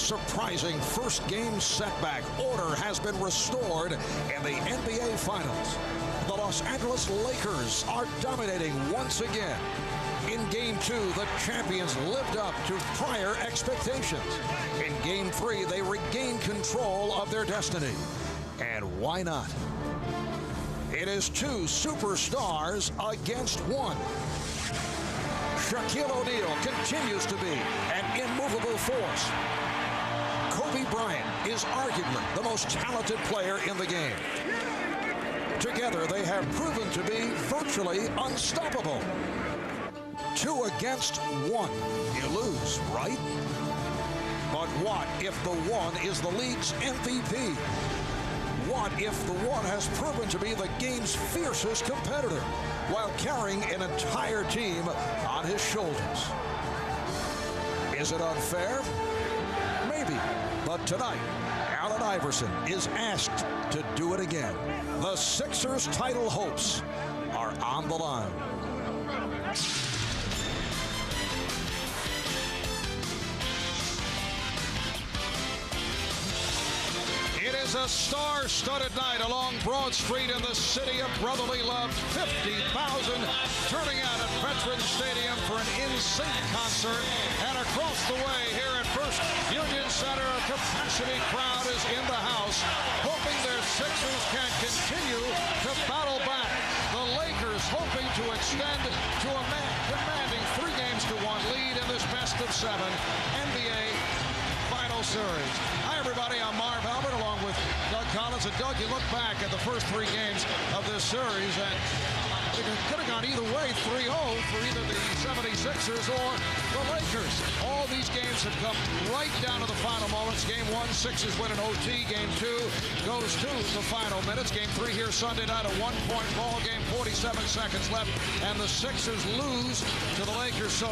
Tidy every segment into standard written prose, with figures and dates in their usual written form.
surprising first-game setback, order has been restored in the NBA Finals. The Los Angeles Lakers are dominating once again. In Game 2, the champions lived up to prior expectations. In Game 3, they regained control of their destiny. And why not? It is two superstars against one. Shaquille O'Neal continues to be an immovable force. Kobe Bryant is arguably the most talented player in the game. Together, they have proven to be virtually unstoppable. 2 against 1. You lose, right? But what if the one is the league's MVP? What if the one has proven to be the game's fiercest competitor while carrying an entire team on his shoulders? Is it unfair? Maybe. But tonight, Allen Iverson is asked to do it again. The Sixers' title hopes are on the line. It is a star-studded night along Broad Street in the city of brotherly love. 50,000 turning out at Veterans Stadium for an in-sync concert. And across the way here at First Union Center, a capacity crowd is in the house, hoping their Sixers can continue to battle back. The Lakers hoping to extend to a commanding 3-1 lead in this best-of-7 NBA Final Series. Hi, everybody. I'm Marv Albert along with Doug Collins. And Doug, you look back at the first 3 games of this series, and it could have gone either way, 3-0 for either the 76ers or the Lakers. All these games have come right down to the final moments. Game 1, Sixers win an OT. Game 2 goes to the final minutes. Game 3 here Sunday night, a 1-point ball game, 47 seconds left, and the Sixers lose to the Lakers. So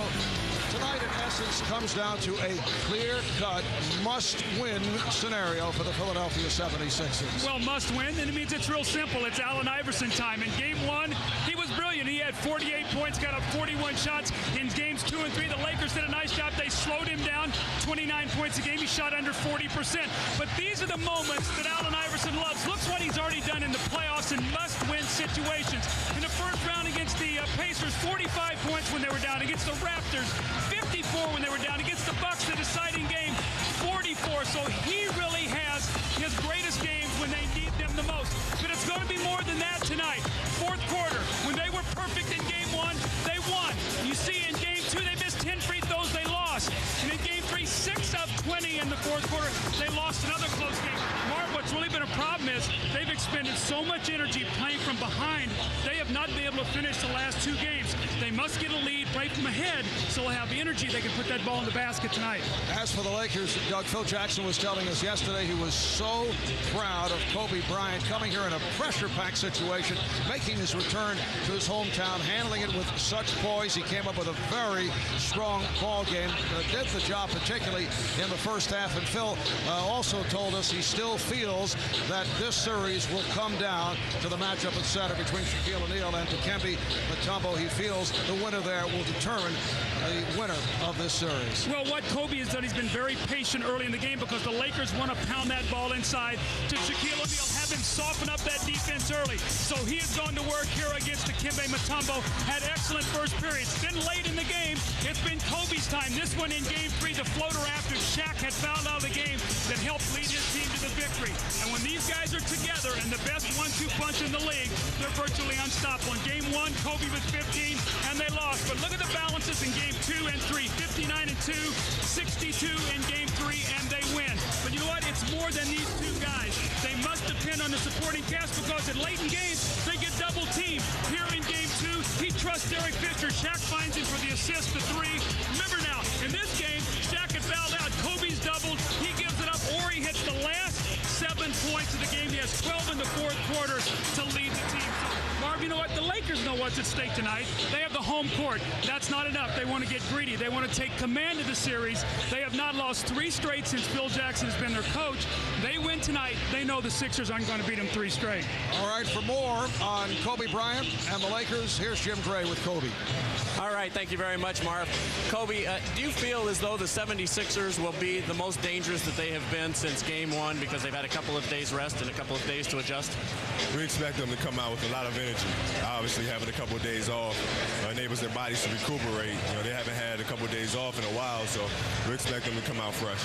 tonight, in essence, comes down to a clear-cut, must-win scenario for the Philadelphia 76ers. Well, must-win, and it means it's real simple. It's Allen Iverson time. In Game 1, he was brilliant. He had 48 points, got up 41 shots. In Games 2 and 3, the Lakers did a nice job. They slowed him down, 29 points a game. He shot under 40%. But these are the moments that Allen Iverson loves. Look what he's already done in the playoffs in must-win situations. In the first round against the Pacers, 45 points when they were down. Against the Raptors, 54 when they were down. Against the Bucks, the deciding game, 44. So he really has his greatest games when they need them the most. But it's going to be more than that tonight. Fourth quarter, when they were perfect in Game 1, they won. You see in Game 2, they missed 10 free throws, they lost. And in Game 3, 6 of 20 in the fourth quarter, they lost another close game. Mark, what's really been a problem is they've expended so much energy playing from behind, they have not been able to finish the last 2 games. They must get a lead right from ahead so they'll have the energy they can put that ball in the basket tonight. As for the Lakers, Doug, Phil Jackson was telling us yesterday he was so proud of Kobe Bryant coming here in a pressure-packed situation, making his return to his hometown, handling it with such poise. He came up with a very strong ball game, did the job particularly in the first half. And Phil also told us he still feels that this series will come down to the matchup at center between Shaquille O'Neal and Dikembe Mutombo. He feels the winner there will determine the winner of this series. Well, what Kobe has done, he's been very patient early in the game because the Lakers want to pound that ball inside to Shaquille O'Neal, have him soften up that defense early. So he has gone to work here against Dikembe Mutombo, had excellent first periods. Then late in the game, it's been Kobe's time. This one in Game 3, the floater after Shaq had fouled out of the game that helped lead his team to the victory. And when these guys are together and the best 1-2 punch in the league, they're virtually unstoppable. In Game 1, Kobe with 15, and they lost. But look at the balances in Game 2 and 3, 59 and 2, 62 in Game 3, and they win. But you know what? It's more than these 2 guys. They must depend on the supporting cast because in late in games, they get double teamed. Here in Game 2, he trusts Derek Fisher. Shaq finds him for the assist to 3. Remember now, in this game, Shaq had fouled out. Kobe's doubled. He gives it up. Ori hits the last 7 points of the game. He has 12 in the fourth quarter to lead the team. So, Marv, you know what? The Lakers know what's at stake tonight. They have the home court. That's not enough. They want to get greedy. They want to take command of the series. They have not lost 3 straight since Phil Jackson has been their coach. They win tonight. They know the Sixers aren't going to beat them 3 straight. All right, for more on Kobe Bryant and the Lakers, here's Jim Gray with Kobe. All right, thank you very much, Marv. Kobe, do you feel as though the 76ers will be the most dangerous that they have been since Game 1 because they've had a couple of days rest and a couple of days to adjust? We expect them to come out with a lot of energy. Obviously, having a couple of days off enables their bodies to recuperate. They haven't had a couple of days off in a while, so we expect them to come out fresh.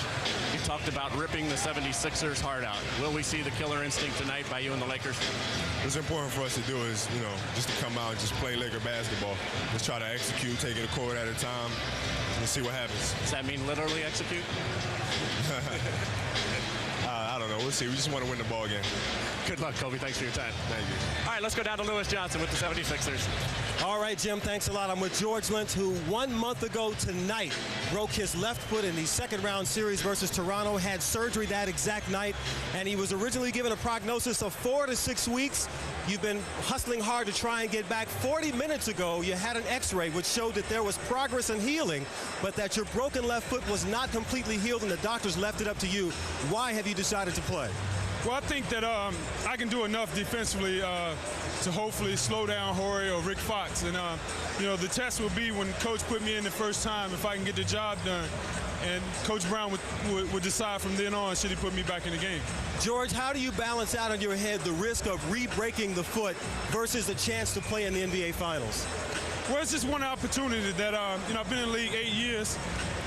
You talked about ripping the 76ers heart out. Will we see the killer instinct tonight by you and the Lakers? What's important for us to do is, just to come out and just play Laker basketball. Just try to execute, taking a quarter at a time, and see what happens. Does that mean literally execute? I don't know. We'll see. We just want to win the ball game. Good luck, Kobe. Thanks for your time. Thank you. All right, let's go down to Lewis Johnson with the 76ers. All right, Jim, thanks a lot. I'm with George Lynch, who 1 month ago tonight broke his left foot in the second-round series versus Toronto, had surgery that exact night, and he was originally given a prognosis of 4 to 6 weeks. You've been hustling hard to try and get back. 40 minutes ago, you had an X-ray which showed that there was progress in healing, but that your broken left foot was not completely healed, and the doctors left it up to you. Why have you decided to play? Well, I think that I can do enough defensively to hopefully slow down Horry or Rick Fox. And, the test will be when Coach put me in the first time if I can get the job done. And Coach Brown would decide from then on should he put me back in the game. George, how do you balance out in your head the risk of re-breaking the foot versus a chance to play in the NBA Finals? Well, it's just one opportunity that, I've been in the league 8 years,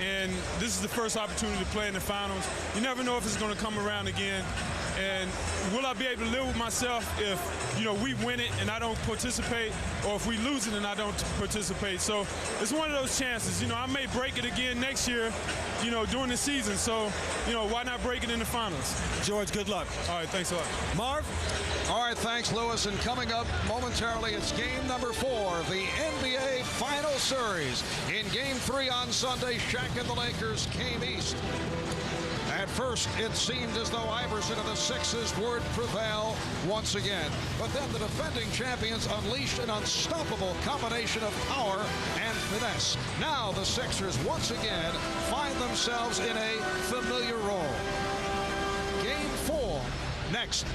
and this is the first opportunity to play in the finals. You never know if it's going to come around again. And will I be able to live with myself if, we win it and I don't participate, or if we lose it and I don't participate? So it's one of those chances. I may break it again next year, during the season. So, why not break it in the finals? George, good luck. All right, thanks a lot. Marv? All right, thanks, Lewis. And coming up momentarily, it's game number 4 of the NBA Final Series. In game 3 on Sunday, Shaq and the Lakers came east. At first, it seemed as though Iverson and the Sixers would prevail once again. But then the defending champions unleashed an unstoppable combination of power and finesse. Now the Sixers once again find themselves in a familiar role. Game 4 next.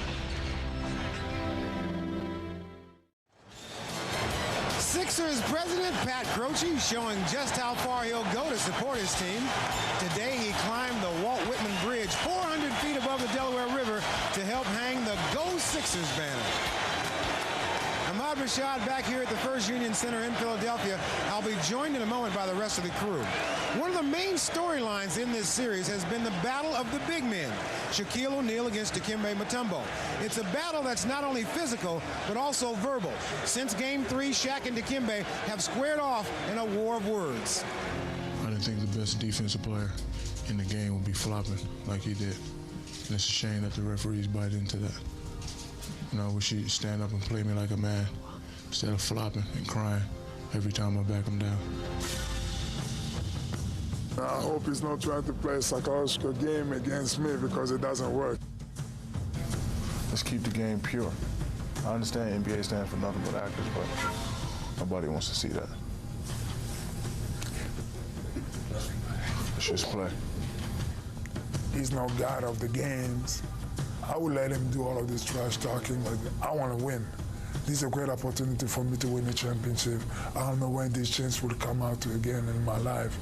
Sixers president Pat Croce showing just how far he'll go to support his team. Today he climbed the Walt Whitman Bridge 400 feet above the Delaware River to help hang the Go Sixers banner. Ahmad Rashad back here at the First Union Center in Philadelphia. I'll be joined in a moment by the rest of the crew. One of the main storylines in this series has been the battle of the big men, Shaquille O'Neal against Dikembe Mutombo. It's a battle that's not only physical, but also verbal. Since Game 3, Shaq and Dikembe have squared off in a war of words. I didn't think the best defensive player in the game would be flopping like he did. And it's a shame that the referees bite into that. I wish he'd stand up and play me like a man instead of flopping and crying every time I back him down. I hope he's not trying to play a psychological game against me because it doesn't work. Let's keep the game pure. I understand NBA stands for nothing but actors, but nobody wants to see that. Let's just play. He's no god of the games. I would let him do all of this trash talking, but I want to win. This is a great opportunity for me to win the championship. I don't know when this chance will come out again in my life.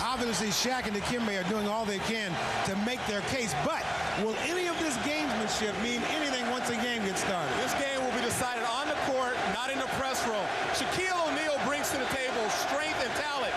Obviously, Shaq and Dikembe are doing all they can to make their case, but will any of this gamesmanship mean anything once the game gets started? This game will be decided on the court, not in the press room. Shaquille O'Neal brings to the table strength and talent.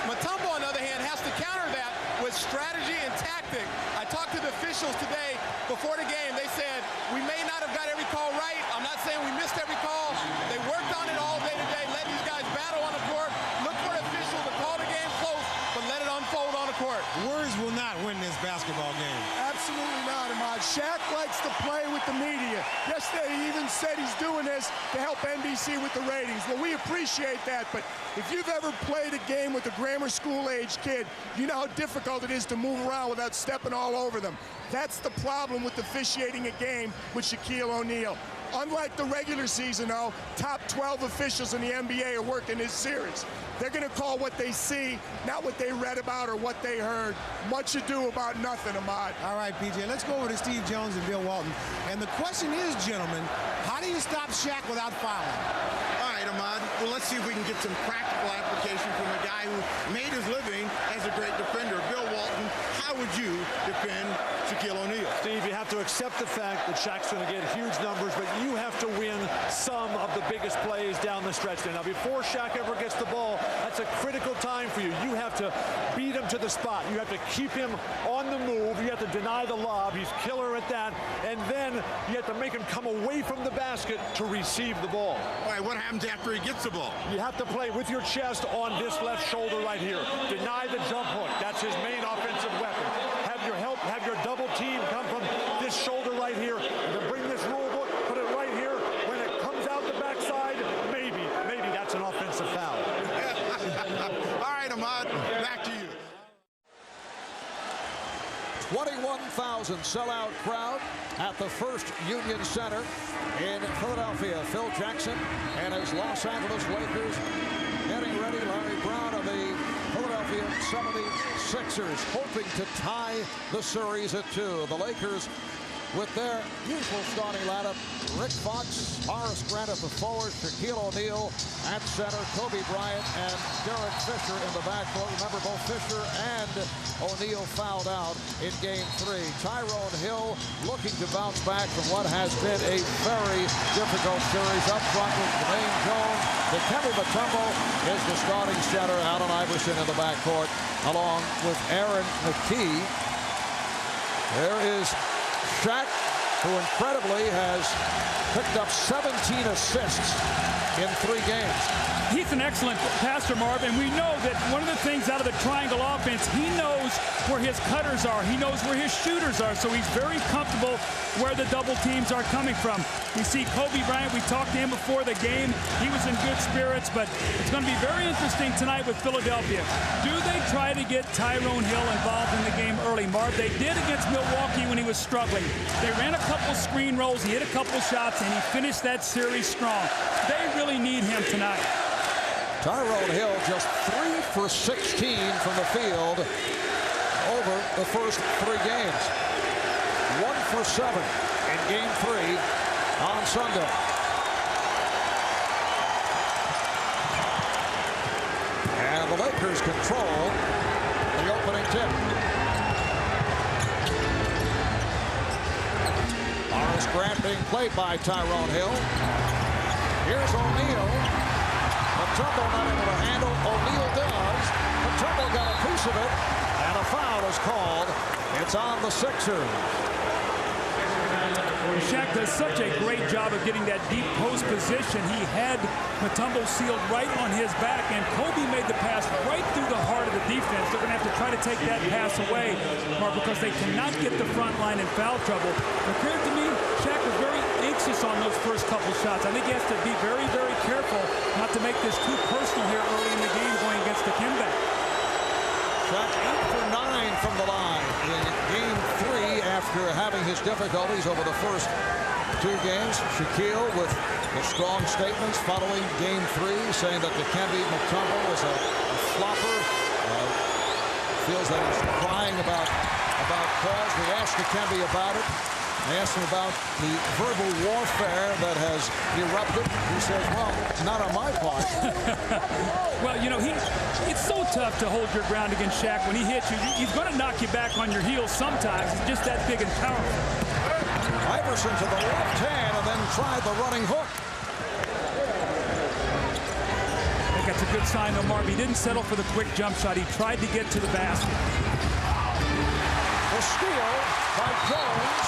Mutombo, on the other hand, has to counter that with strategy and tactic. I talked to the officials today before the game. They said, we may not have got every call right. I'm not saying we missed every call. They worked on it all day today, let these guys battle on the court. Look for an official to call the game close, but let it unfold on the court. Words will not win this basketball game. Absolutely not, Ahmad. Shaq likes to play with the media. Yesterday, he even said he's doing this to help NBC with the ratings. Well, we appreciate that, but if you've ever played a game with a grammar school-age kid, you know how difficult it is to move around without stepping all over them. That's the problem with officiating a game with Shaquille O'Neal. Unlike the regular season, though, top 12 officials in the NBA are working this series. They're going to call what they see, not what they read about or what they heard. Much ado about nothing, Ahmad. All right, PJ, let's go over to Steve Jones and Bill Walton. And the question is, gentlemen, how do you stop Shaq without fouling? All right, Ahmad. Well, let's see if we can get some practical application from a guy who made his living as a great defender. Bill Walton, how would you defend Shaquille O'Neal? Steve, you have to accept the fact that Shaq's going to get huge numbers, but you have to win some of the biggest plays down the stretch there. Now, before Shaq ever gets the ball, that's a critical time for you. You have to beat him to the spot. You have to keep him on the move. You have to deny the lob. He's killer at that. And then you have to make him come away from the basket to receive the ball. All right, what happens after he gets the ball? You have to play with your chest on this left shoulder right here. Deny the jump hook. That's his main offensive weapon. Have your double team come from this shoulder right here. And to bring this rule book, put it right here. When it comes out the backside, maybe that's an offensive foul. All right, Ahmad, back to you. 21,000 sellout crowd at the First Union Center in Philadelphia. Phil Jackson and his Los Angeles Lakers getting ready. Larry Brown of the Philadelphia 76ers hoping to tie the series at 2. The Lakers with their usual starting lineup: Rick Fox, Horace Grant at the forward, Shaquille O'Neal at center, Kobe Bryant and Derek Fisher in the backcourt. Remember, both Fisher and O'Neal fouled out in Game 3. Tyrone Hill looking to bounce back from what has been a very difficult series. Up front with Dwayne Jones. Dikembe Mutombo is the starting center. Allen Iverson in the backcourt along with Aaron McKie. There is Shaq, who incredibly has picked up 17 assists in 3 games. He's an excellent passer, Marv, and we know that one of the things out of the triangle offense, he knows where his cutters are. He knows where his shooters are, so he's very comfortable where the double teams are coming from. We see Kobe Bryant. We talked to him before the game. He was in good spirits, but it's going to be very interesting tonight with Philadelphia. Do they try to get Tyrone Hill involved in the game early, Marv? They did against Milwaukee when he was struggling. They ran a couple screen rolls, he hit a couple shots, and he finished that series strong. They really need him tonight. Tyrone Hill just 3 for 16 from the field over the first 3 games. 1 for 7 in Game 3 on Sunday. And the Lakers control the opening tip. Horace Grant being played by Tyrone Hill. Here's O'Neal. Mutombo not able to handle. O'Neal does. Mutombo got a piece of it, and a foul is called. It's on the Sixers. Shaq does such a great job of getting that deep post position. He had Mutombo sealed right on his back, and Kobe made the pass right through the heart of the defense. They're going to have to try to take that pass away, Mark, because they cannot get the front line in foul trouble. It appeared to me Shaq was very anxious on those first couple shots. I think he has to be very, very careful not to make this too personal here early in the game going against the Dikembe. Shaq 8 for 9 from the line in Game 3 after having his difficulties over the first 2 games. Shaquille with the strong statements following Game 3, saying that Dikembe Mutombo was a flopper. Feels that he's crying about calls. We asked Dikembe about it. I asked him about the verbal warfare that has erupted. He says, well, not on my part. Well, you know, it's so tough to hold your ground against Shaq. When he hits you, he's going to knock you back on your heels sometimes. He's just that big and powerful. Iverson to the left hand and then tried the running hook. I think that's a good sign, though, Marv. He didn't settle for the quick jump shot. He tried to get to the basket. The steal by Jones.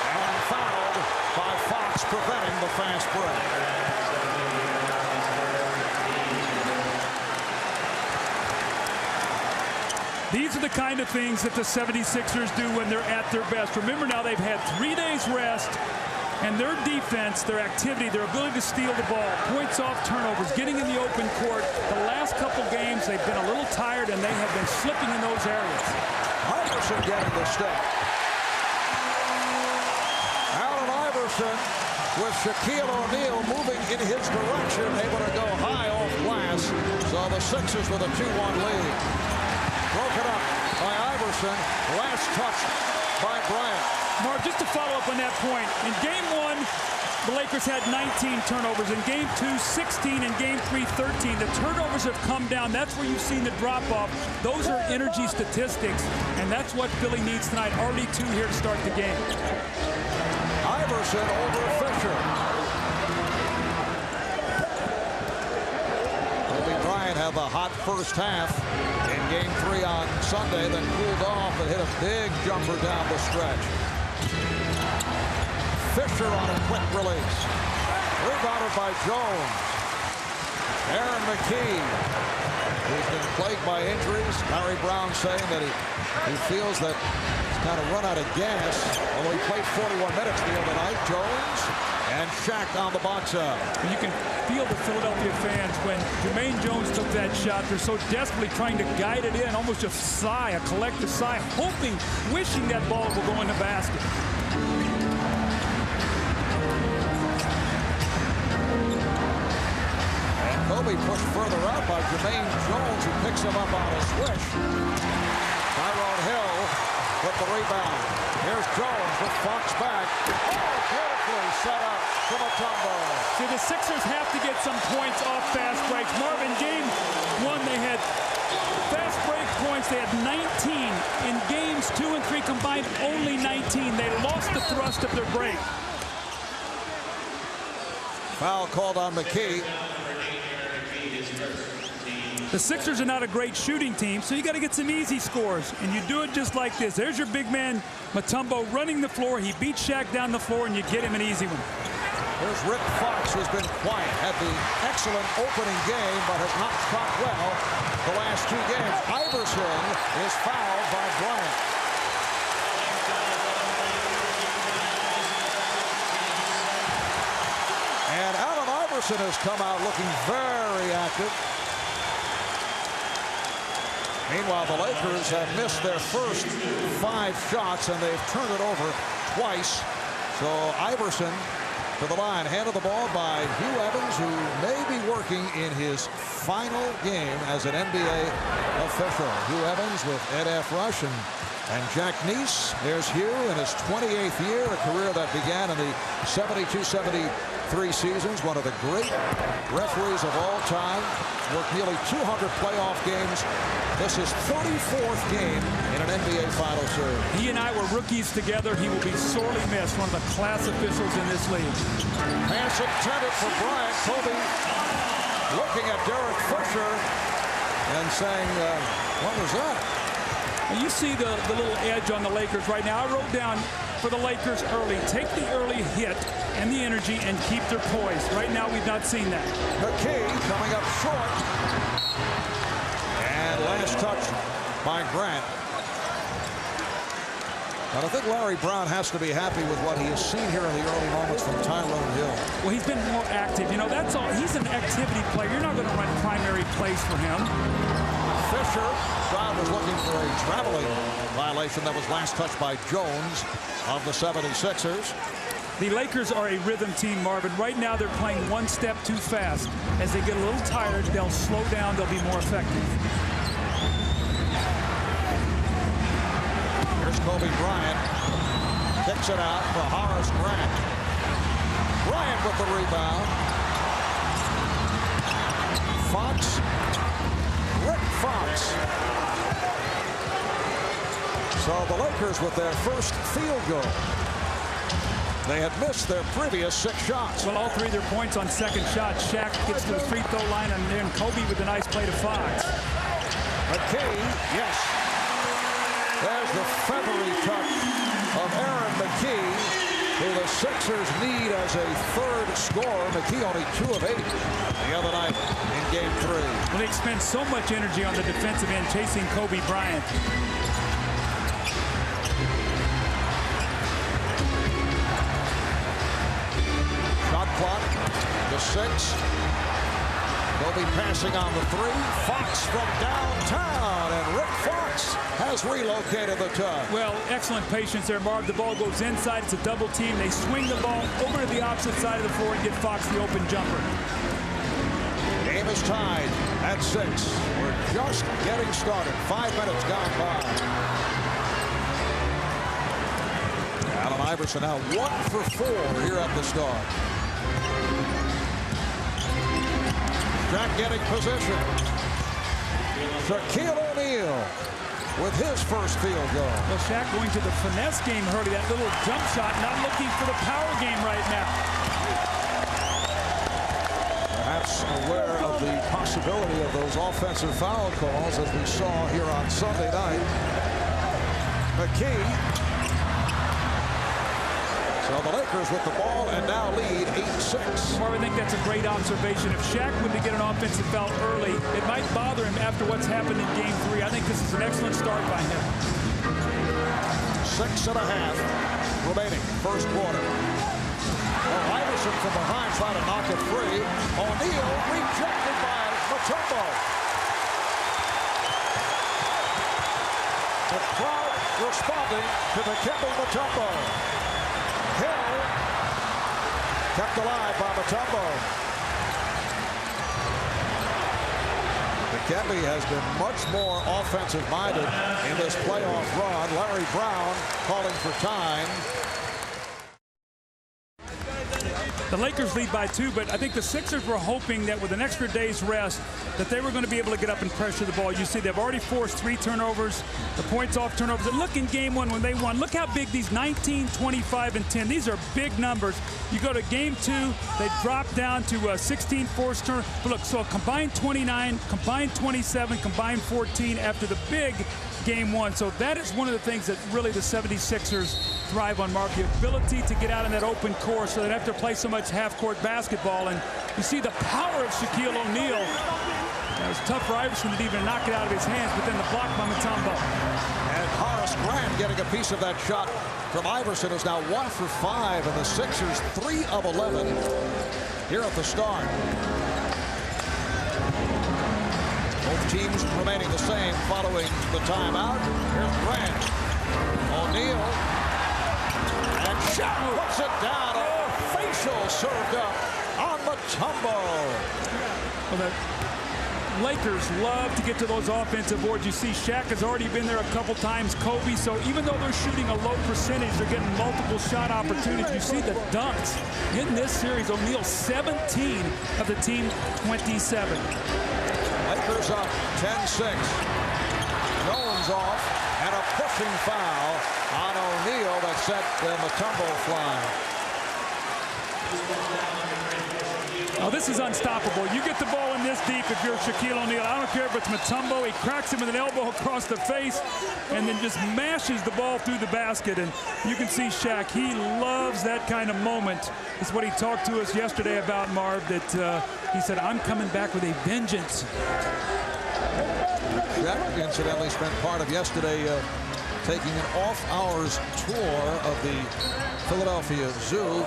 And fouled by Fox, preventing the fast break. These are the kind of things that the 76ers do when they're at their best. Remember now, they've had 3 days rest, and their defense, their activity, their ability to steal the ball, points off turnovers, getting in the open court. The last couple games, they've been a little tired, and they have been slipping in those areas. Iverson getting the step. Allen Iverson with Shaquille O'Neal moving in his direction, able to go high off glass. So the Sixers with a 2-1 lead. Broken up by Iverson. Last touch by Bryant. Mark, just to follow up on that point, in Game 1, the Lakers had 19 turnovers. In Game 2, 16. In Game 3, 13. The turnovers have come down. That's where you've seen the drop-off. Those are energy statistics, and that's what Philly needs tonight. Already 2 here to start the game. Iverson over Fisher. Kobe Bryant had the hot first half in Game 3 on Sunday, then cooled off and hit a big jumper down the stretch. Fisher on a quick release. Rebounded by Jones. Aaron McKee, who's been plagued by injuries. Larry Brown saying that he feels that he's kind of run out of gas. Although he played 41 minutes the other night. Jones and Shaq on the box out. And you can feel the Philadelphia fans when Jermaine Jones took that shot. They're so desperately trying to guide it in, almost a sigh, a collective sigh, hoping, wishing that ball will go in the basket. Kobe pushed further out by Jermaine Jones, who picks him up on a switch. Tyrone Hill with the rebound. Here's Jones with Fox back. Oh, beautifully set up from Mutombo. See, the Sixers have to get some points off fast breaks. Marvin, Game 1, they had fast break points. They had 19. In Games 2 and 3 combined, only 19. They lost the thrust of their break. Foul called on McKee. The Sixers are not a great shooting team, so you got to get some easy scores, and you do it just like this. There's your big man, Mutombo, running the floor. He beats Shaq down the floor, and you get him an easy one. Here's Rick Fox, who's been quiet. Had the excellent opening game, but has not shot well the last 2 games. Iverson is fouled by Bryant. And Allen Iverson has come out looking very active. Meanwhile, the Lakers have missed their first 5 shots, and they've turned it over twice. So Iverson to the line, handed the ball by Hugh Evans, who may be working in his final game as an NBA official. Hugh Evans with Ed F. Rush and Jack Neese. There's Hugh in his 28th year, a career that began in the 72-73 seasons. One of the great referees of all time. Worked nearly 200 playoff games. This is 34th game in an NBA Final Series. He and I were rookies together. He will be sorely missed. One of the class officials in this league. Pass intended for Bryant. Kobe looking at Derek Fisher and saying, what was that? And you see the little edge on the Lakers right now. I wrote down for the Lakers early. Take the early hit and the energy and keep their poise. Right now, we've not seen that. McKee coming up short. And last touch by Grant. But I think Larry Brown has to be happy with what he has seen here in the early moments from Tyrone Hill. Well, he's been more active. You know, that's all. He's an activity player. You're not going to run primary plays for him. Fisher, Brown was looking for a traveling violation. That was last touch by Jones of the 76ers. The Lakers are a rhythm team, Marvin. Right now, they're playing one step too fast. As they get a little tired, they'll slow down. They'll be more effective. Here's Kobe Bryant. Kicks it out for Horace Grant. Bryant with the rebound. Fox. Rick Fox. So the Lakers with their first field goal. They had missed their previous 6 shots. Well, all 3 of their points on second shot. Shaq gets to the free throw line, and then Kobe with a nice play to Fox. McKee, yes. There's the feathery touch of Aaron McKee, who the Sixers need as a 3rd scorer. McKee only 2 of 8 the other night in Game 3. Well, they expend so much energy on the defensive end chasing Kobe Bryant. Shot clock to 6. Kobe passing on the three. Fox from downtown, and Rick Fox has relocated the tug. Well, excellent patience there, Marv. The ball goes inside. It's a double team. They swing the ball over to the opposite side of the floor and get Fox the open jumper. Game is tied at 6. We're just getting started. 5 minutes gone by. Allen Iverson now 1 for 4 here at the start. Shaq getting position. Shaquille O'Neal with his first field goal. Well, Shaq going to the finesse game early. That little jump shot, not looking for the power game right now. Perhaps aware of the possibility of those offensive foul calls as we saw here on Sunday night. McKee. So the Lakers with the ball and now lead 8-6. Well, I think that's a great observation. If Shaq were to get an offensive foul early, it might bother him after what's happened in Game 3. I think this is an excellent start by him. 6.5 remaining, first quarter. Well, Iverson from behind trying to knock it free. O'Neal rejected by Mutombo. The crowd responding to Dikembe Mutombo. Hill kept alive by Mutombo. Dikembe has been much more offensive-minded in this playoff run. Larry Brown calling for time. The Lakers lead by 2, but I think the Sixers were hoping that with an extra day's rest that they were going to be able to get up and pressure the ball. You see, they've already forced 3 turnovers, the points off turnovers. And look in Game 1 when they won. Look how big these 19, 25, and 10. These are big numbers. You go to Game 2, they drop down to 16 forced turnovers. But look, so a combined 29, combined 27, combined 14 after the big Game 1. So that is one of the things that really the 76ers thrive on, Mark. The ability to get out in that open court so they don't have to play so much half-court basketball. And you see the power of Shaquille O'Neal. It was tough for Iverson to even knock it out of his hands, but then the block by Mutombo. And Horace Grant getting a piece of that shot from Iverson, who's now 1 for 5, and the Sixers 3 of 11 here at the start. Both teams remaining the same following the timeout. Here's Grant. O'Neal. And Shaq puts it down. A facial served up on Mutombo. Well, the Lakers love to get to those offensive boards. You see Shaq has already been there a couple times. Kobe, so even though they're shooting a low percentage, they're getting multiple shot opportunities. You see the dunks. In this series, O'Neal 17 of the team 27. Lakers up 10-6. Jones off, and a pushing foul on O'Neal that set Mutombo flying. Oh, this is unstoppable. You get the ball in this deep if you're Shaquille O'Neal. I don't care if it's Mutombo. He cracks him with an elbow across the face and then just mashes the ball through the basket. And you can see Shaq, he loves that kind of moment. It's what he talked to us yesterday about, Marv, that he said, I'm coming back with a vengeance. Shaq incidentally spent part of yesterday taking an off-hours tour of the Philadelphia Zoo.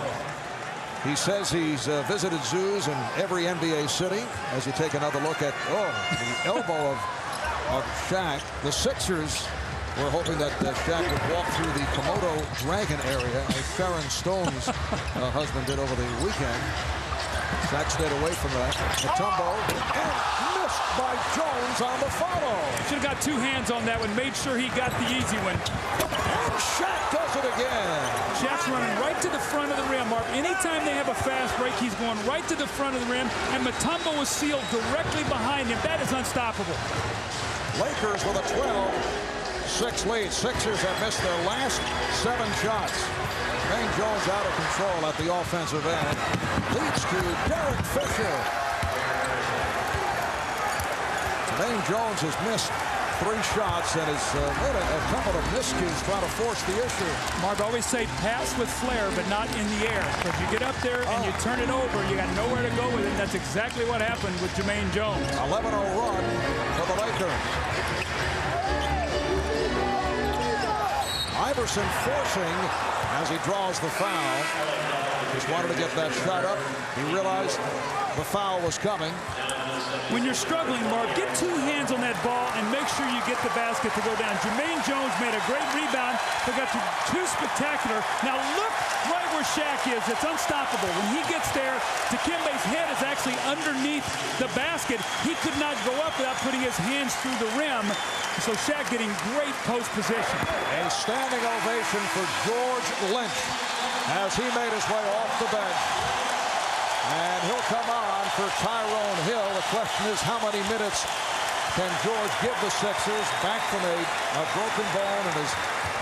He says he's visited zoos in every NBA city. As you take another look at, the elbow of Shaq. The Sixers were hoping that Shaq would walk through the Komodo dragon area, as Sharon Stone's husband did over the weekend. Shaq stayed away from that. Mutombo, and missed by Jones on the follow. Should have got 2 hands on that one, made sure he got the easy one. And Shaq does it again. Shaq's running right to the front of the rim, Mark. Anytime they have a fast break, he's going right to the front of the rim, and Mutombo is sealed directly behind him. That is unstoppable. Lakers with a 12-6 lead. Sixers have missed their last 7 shots. Jermaine Jones out of control at the offensive end. Leads to Derek Fisher. Jermaine Jones has missed 3 shots and has made a couple of miscues trying to force the issue. Mark, always say pass with flair, but not in the air. If you get up there and you turn it over, you got nowhere to go with it. That's exactly what happened with Jermaine Jones. 11-0 run for the Lakers. Iverson forcing as he draws the foul. Just wanted to get that shot up. He realized the foul was coming. When you're struggling, Mark, get 2 hands on that ball and make sure you get the basket to go down. Jermaine Jones made a great rebound, but got too spectacular. Now look right where Shaq is. It's unstoppable. When he gets there, Dikembe's head is actually underneath the basket. He could not go up without putting his hands through the rim. So Shaq getting great post position. A standing ovation for George Lynch as he made his way off the bench. And he'll come on for Tyrone Hill. The question is, how many minutes can George give the Sixers? Back from a broken bone in his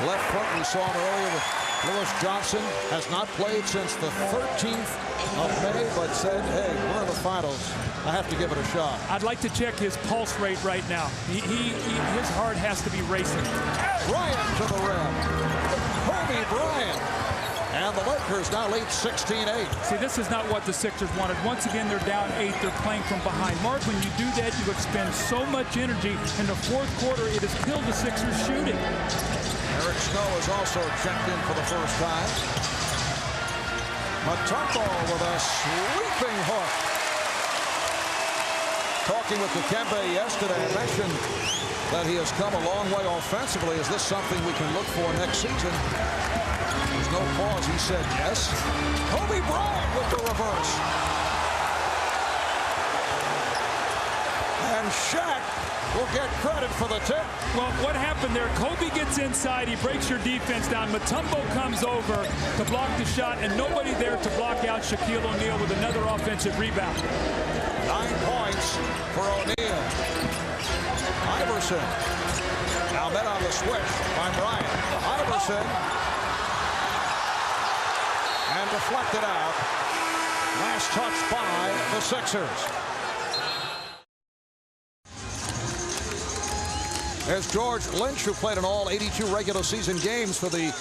left foot. We saw him earlier with Lewis Johnson. Has not played since the 13th of May, but said, hey, we're in the finals. I have to give it a shot. I'd like to check his pulse rate right now. His heart has to be racing. Bryant to the rim. Kobe Bryant. And the Lakers now lead 16-8. See, this is not what the Sixers wanted. Once again, they're down 8. They're playing from behind. Mark, when you do that, you expend so much energy. In the fourth quarter, it has killed the Sixers shooting. Eric Snow is also checked in for the first time. Mutombo with a sweeping hook. Talking with Dikembe yesterday, I mentioned that he has come a long way offensively. Is this something we can look for next season? There's no pause. He said yes. Kobe Bryant with the reverse. And Shaq will get credit for the tip. Well, what happened there? Kobe gets inside. He breaks your defense down. Mutombo comes over to block the shot, and nobody there to block out Shaquille O'Neal with another offensive rebound. 9 points for O'Neal. Iverson. Now met on the switch by Bryant. Iverson. And deflected out. Last touch by the Sixers. There's George Lynch, who played in all 82 regular season games for the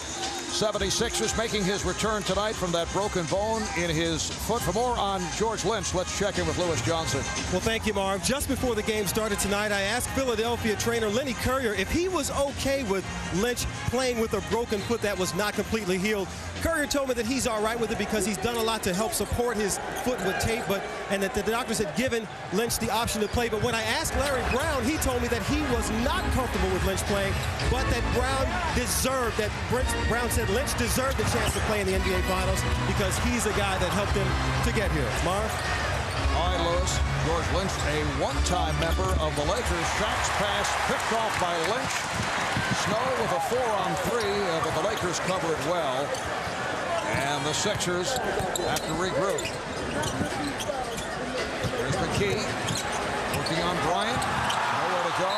76ers, making his return tonight from that broken bone in his foot. For more on George Lynch, let's check in with Lewis Johnson. Well, thank you, Marv. Just before the game started tonight, I asked Philadelphia trainer Lenny Currier if he was okay with Lynch playing with a broken foot that was not completely healed. Currier told me that he's all right with it because he's done a lot to help support his foot with tape, and that the doctors had given Lynch the option to play. But when I asked Larry Brown, he told me that he was not comfortable with Lynch playing, but that Brown said Lynch deserved the chance to play in the NBA Finals because he's the guy that helped him to get here. Marv? All right, Lewis. George Lynch, a one-time member of the Lakers. Shaq's pass picked off by Lynch. Snow with a 4-on-3, but the Lakers cover it well. And the Sixers have to regroup. There's McKee working on Bryant. Nowhere to go.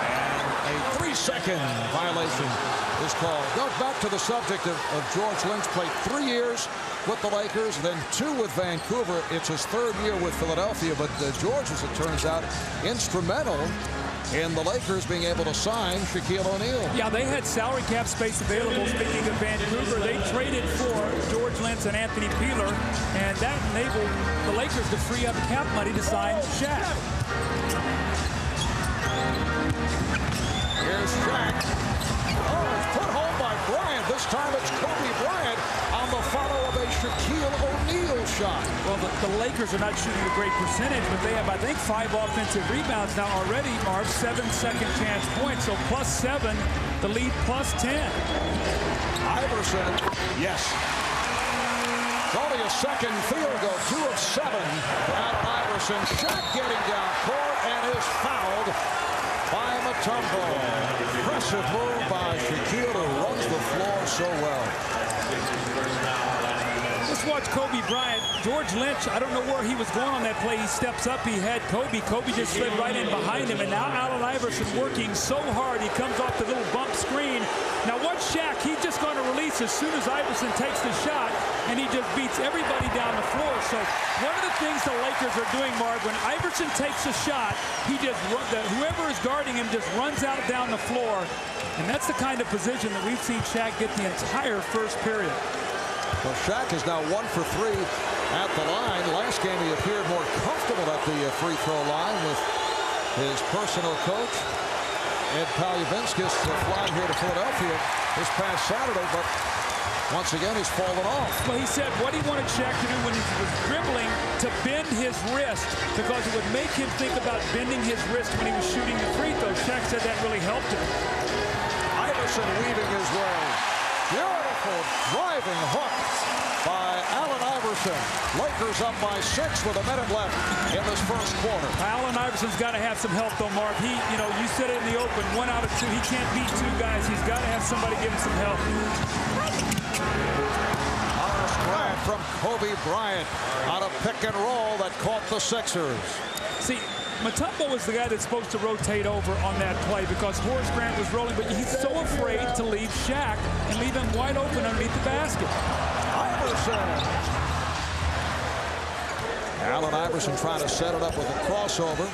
And a 3-second violation is called. Goes back to the subject of George Lynch. Played 3 years with the Lakers, then 2 with Vancouver. It's his 3rd year with Philadelphia, but George, as it turns out, instrumental in the Lakers being able to sign Shaquille O'Neal. Yeah, they had salary cap space available. Speaking of Vancouver, they traded for George Lynch and Anthony Peeler, and that enabled the Lakers to free up cap money to sign Shaq. Here's Shaq. Oh, it's put home by Bryant. This time it's Kobe Bryant on the follow of a Shaquille O'Neal shot. Well, the Lakers are not shooting a great percentage, but they have, I think, 5 offensive rebounds now already, Marv. 7 second chance points, so +7, the lead +10. Iverson, yes. It's only a second field goal, 2 of 7 for Allen Iverson. Shaq getting down court and is fouled by Mutombo. Impressive move by Shaquille, who runs the floor so well. Just watch Kobe Bryant. George Lynch, I don't know where he was going on that play. He steps up, he had Kobe. Kobe just slid right in behind him, and now Allen Iverson working so hard. He comes off the little bump screen. Now watch Shaq. He's just going to release as soon as Iverson takes the shot, and he just beats everybody down the floor. So one of the things the Lakers are doing, Marv, when Iverson takes a shot, whoever is guarding him just runs out down the floor, and that's the kind of position that we've seen Shaq get the entire first period. Well, Shaq is now 1 for 3 at the line. Last game he appeared more comfortable at the free throw line with his personal coach, Ed Palyavinskis, flying here to Philadelphia this past Saturday. But once again, he's fallen off. Well, he said what he wanted Shaq to do when he was dribbling to bend his wrist because it would make him think about bending his wrist when he was shooting the free throw. Shaq said that really helped him. Iverson weaving his way. Beautiful driving hook by Allen Iverson. Lakers up by 6 with a minute left in this first quarter. Allen Iverson's got to have some help, though, Marv. He, you said it in the open, 1 out of 2. He can't beat 2 guys. He's got to have somebody give him some help. Horace Grant from Kobe Bryant on a pick and roll that caught the Sixers. See, Mutombo was the guy that's supposed to rotate over on that play because Horace Grant was rolling, but he's so afraid to leave Shaq and leave him wide open underneath the basket. Iverson. Allen Iverson trying to set it up with a crossover.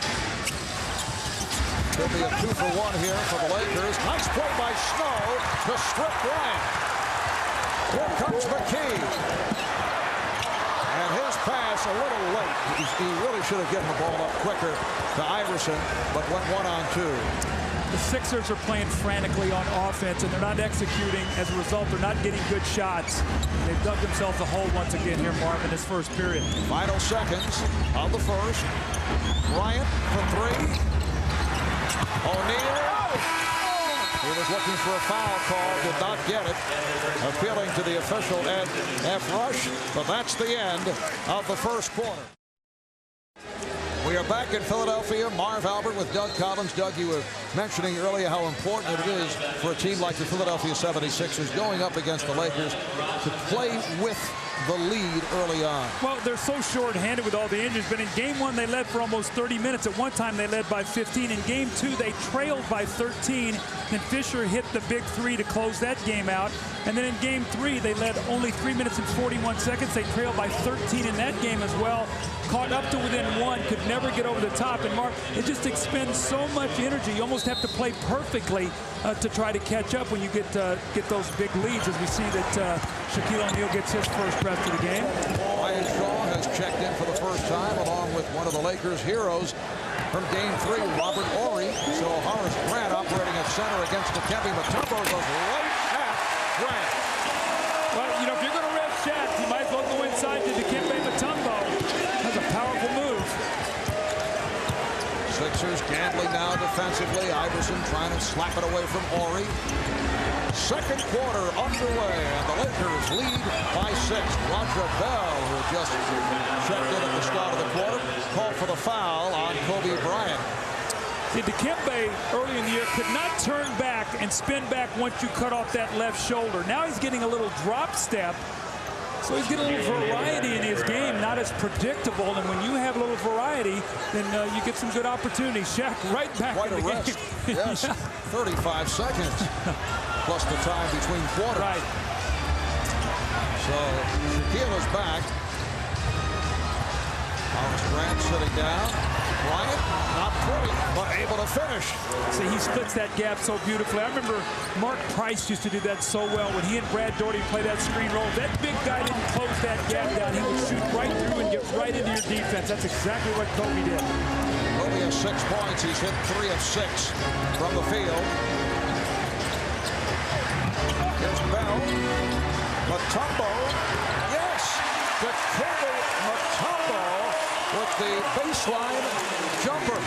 Could be a 2-for-1 here for the Lakers. Nice play by Snow to strip Bryant. Here comes McKee. And his pass a little late. He really should have given the ball up quicker to Iverson, but went 1-on-2. The Sixers are playing frantically on offense, and they're not executing. As a result, they're not getting good shots. They've dug themselves a hole once again here, Marv, in this first period. Final seconds of the first. Bryant for 3. O'Neal. He was looking for a foul call, did not get it. Appealing to the official, Ed F. Rush, but that's the end of the first quarter. We are back in Philadelphia. Marv Albert with Doug Collins. Doug, you were mentioning earlier how important it is for a team like the Philadelphia 76ers going up against the Lakers to play with the lead early on. Well, they're so short-handed with all the injuries, but in Game 1 they led for almost 30 minutes. At one time they led by 15. In Game 2 they trailed by 13, and Fisher hit the big 3 to close that game out. And then in Game 3 they led only 3 minutes and 41 seconds. They trailed by 13 in that game as well. Caught up to within 1, could never get over the top. And Mark, it just expends so much energy. You almost have to play perfectly to try to catch up when you get those big leads, as we see that Shaquille O'Neal gets his first press to the game. Ryan Shaw has checked in for the first time, along with one of the Lakers' heroes from Game 3, Robert Horry. So Horace Grant operating at center against Dikembe Mutombo goes right at Grant. Well, if you're going to rest Shaq, you might as well go inside to Dikembe Mutombo. That's a powerful move. Sixers gambling now defensively. Iverson trying to slap it away from Horry. Second quarter underway, and the Lakers lead by 6. Roger Bell, who just checked in at the start of the quarter, called for the foul on Kobe Bryant. See, Dikembe early in the year could not turn back and spin back once you cut off that left shoulder. Now he's getting a little drop step. So he's getting a little variety in his game, not as predictable. And when you have a little variety, then you get some good opportunities. Shaq right back in the game. Yes, yeah. 35 seconds plus the time between quarters. Right. So Shaquille is back. Horace Grant sitting down. Bryant not pretty, but able to finish. See, he splits that gap so beautifully. I remember Mark Price used to do that so well when he and Brad Daugherty play that screen roll. That big guy didn't close that gap down. He would shoot right through and get right into your defense. That's exactly what Kobe did. Kobe has 6 points. He's hit 3 of 6 from the field. Here's Bell. Mutombo. Yes! Dikembe Mutombo with the baseline jumper.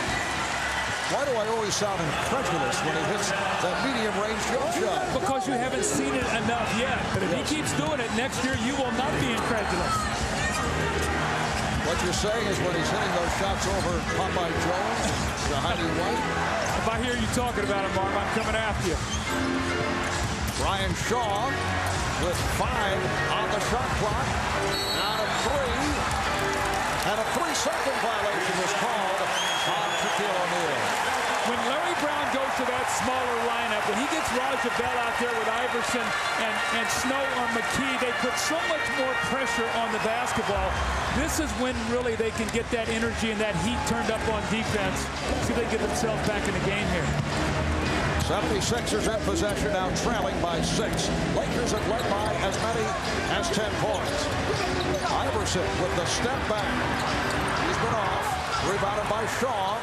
Why do I always sound incredulous when he hits that medium-range jump shot? Because you haven't seen it enough yet. But if he keeps doing it next year, you will not be incredulous. What you're saying is when he's hitting those shots over Popeye Jones, the Heidi White. If I hear you talking about it, Marv, I'm coming after you. Ryan Shaw with 5 on the shot clock. Out of 3. And a 3-second violation was called on Shaquille O'Neal. When Larry Brown goes to that smaller lineup, when he gets Roger Bell out there with Iverson and Snow or McKee, they put so much more pressure on the basketball. This is when really they can get that energy and that heat turned up on defense. See if they get themselves back in the game here. 76ers in possession, now trailing by 6. Lakers have led by as many as 10 points. Iverson with the step back. He's been off. Rebounded by Shaw.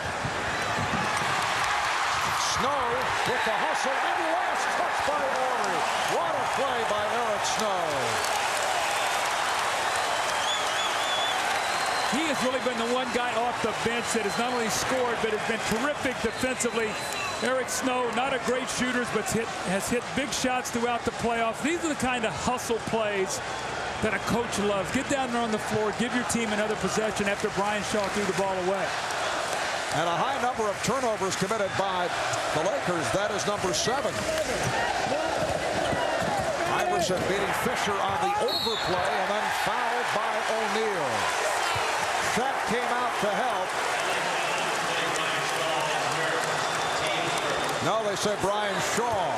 Snow with the hustle and last touch by Horry. What a play by Eric Snow. He has really been the one guy off the bench that has not only scored, but has been terrific defensively. Eric Snow, not a great shooter, but has hit big shots throughout the playoffs. These are the kind of hustle plays that a coach loves. Get down there on the floor, give your team another possession after Brian Shaw threw the ball away. And a high number of turnovers committed by the Lakers. That is number 7. Iverson beating Fisher on the overplay and then fouled by O'Neal. Shaq came out to help. No, they said Brian Shaw.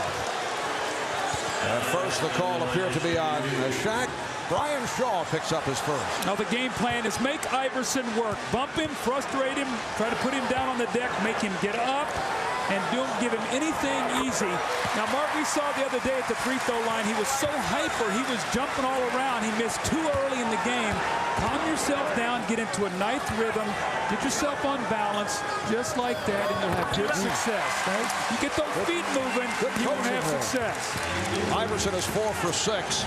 At first, the call appeared to be on Shaq. Brian Shaw picks up his first. Now the game plan is make Iverson work. Bump him, frustrate him, try to put him down on the deck, make him get up, and don't give him anything easy. Now, Mark, we saw the other day at the free throw line, he was so hyper, he was jumping all around. He missed too early in the game. Calm yourself down, get into a nice rhythm, get yourself on balance, just like that, and you'll have good success. Right? You get those feet moving, you won't have success. Iverson is 4 for 6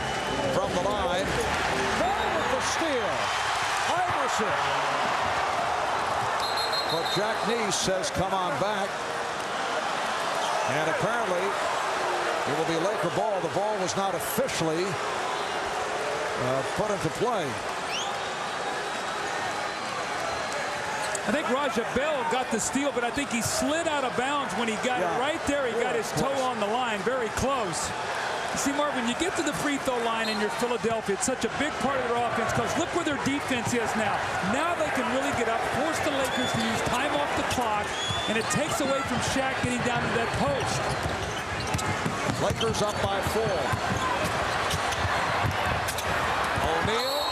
from the line. Ball with the steal. Iverson. But Jack Neese says, come on back. And apparently, it will be Laker ball. The ball was not officially put into play. I think Raja Bell got the steal, but I think he slid out of bounds when he got it right there. He got his toe on the line, very close. You see, Marvin, you get to the free throw line and you're Philadelphia. It's such a big part of their offense because look where their defense is now. Now they can really get up, force the Lakers to use time off the clock, and it takes away from Shaq getting down to that post. Lakers up by 4. O'Neal.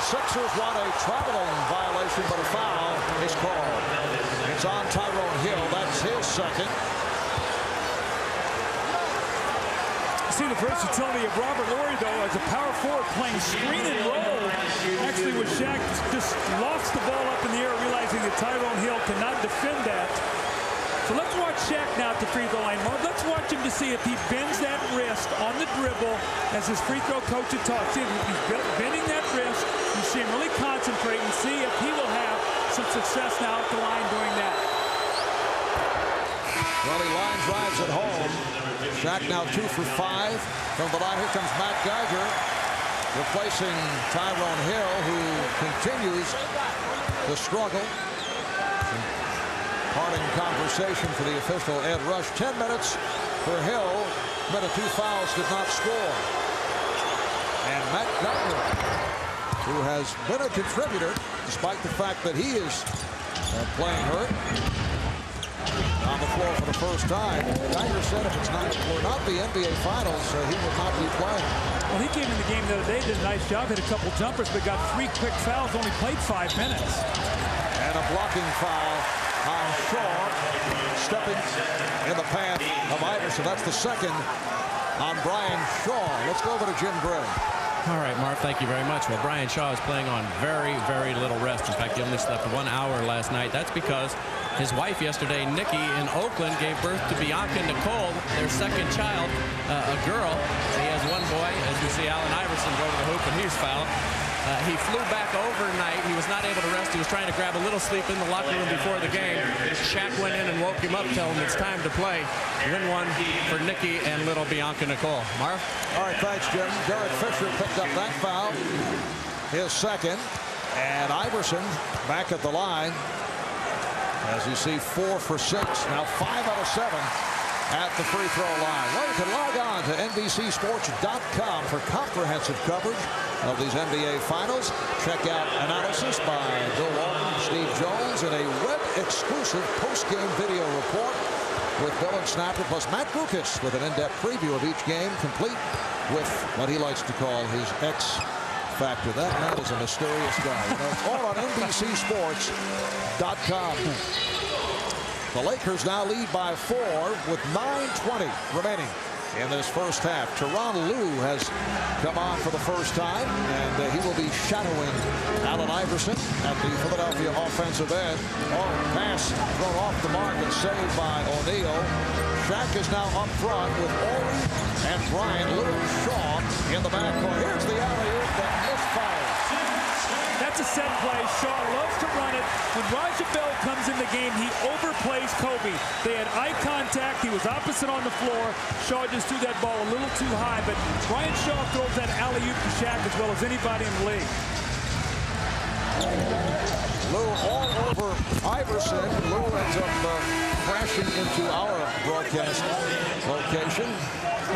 Sixers want a traveling violation, but a foul is called. It's on Tyrone Hill. That's his second. See the versatility of Robert Horry, though, as a power forward playing screen and roll. Actually, when Shaq just lost the ball up in the air, realizing that Tyrone Hill cannot defend that. So let's watch Shaq now at the free throw line. Let's watch him to see if he bends that wrist on the dribble as his free throw coach had taught. See if he's bending that wrist. You see him really concentrate and see if he will have some success now at the line doing that. Well, he line drives at home. Shaq now 2 for 5 from the line. Here comes Matt Geiger replacing Tyrone Hill, who continues the struggle. Parting conversation for the official Ed Rush. 10 minutes for Hill. Committed 2 fouls, did not score. And Matt Geiger, who has been a contributor despite the fact that he is playing hurt, on the floor for the first time. Geiger said if it's not the NBA Finals, he will not be playing. Well, he came in the game the other day, did a nice job, hit a couple jumpers, but got 3 quick fouls, only played 5 minutes. And a blocking foul on Shaw, stepping in the path of Iverson. That's the second on Brian Shaw. Let's go over to Jim Gray. All right, Marv, thank you very much. Well, Brian Shaw is playing on very, very little rest. In fact, he only slept 1 hour last night. That's because his wife yesterday, Nikki, in Oakland, gave birth to Bianca Nicole, their second child, a girl. He has 1 boy. As you see, Allen Iverson go to the hoop, and he's fouled. He flew back overnight. He was not able to rest. He was trying to grab a little sleep in the locker room before the game. Shaq went in and woke him up, telling him it's time to play. Win 1 for Nikki and little Bianca Nicole. Marv? All right, thanks, Jim. Derek Fisher picked up that foul, his second. And Iverson back at the line. As you see, 4 for 6. Now 5 out of 7 at the free throw line. Well, you can log on to NBCSports.com for comprehensive coverage of these NBA Finals. Check out analysis by Bill Walton, Steve Jones, and a web-exclusive post-game video report with Bill and Snapper, plus Matt Brukas with an in-depth preview of each game, complete with what he likes to call his X factor. That man is a mysterious guy. You know, it's all on NBCSports.com. The Lakers now lead by 4 with 9:20 remaining in this first half. Tyronn Lue has come on for the first time, and he will be shadowing Allen Iverson at the Philadelphia offensive end. Oh, pass thrown off the mark and saved by O'Neal. Shaq is now up front with Horry and Bryant. Lou and Shaw in the backcourt. Here's the alley-oop that misfires. That's a set play. Shaw loves to run it. When Raja Bell comes in the game, he overplays Kobe. They had eye contact. He was opposite on the floor. Shaw just threw that ball a little too high, but Brian Shaw throws that alley-oop to Shaq as well as anybody in the league. Lou all over Iverson. Lou ends up crashing into our broadcast location.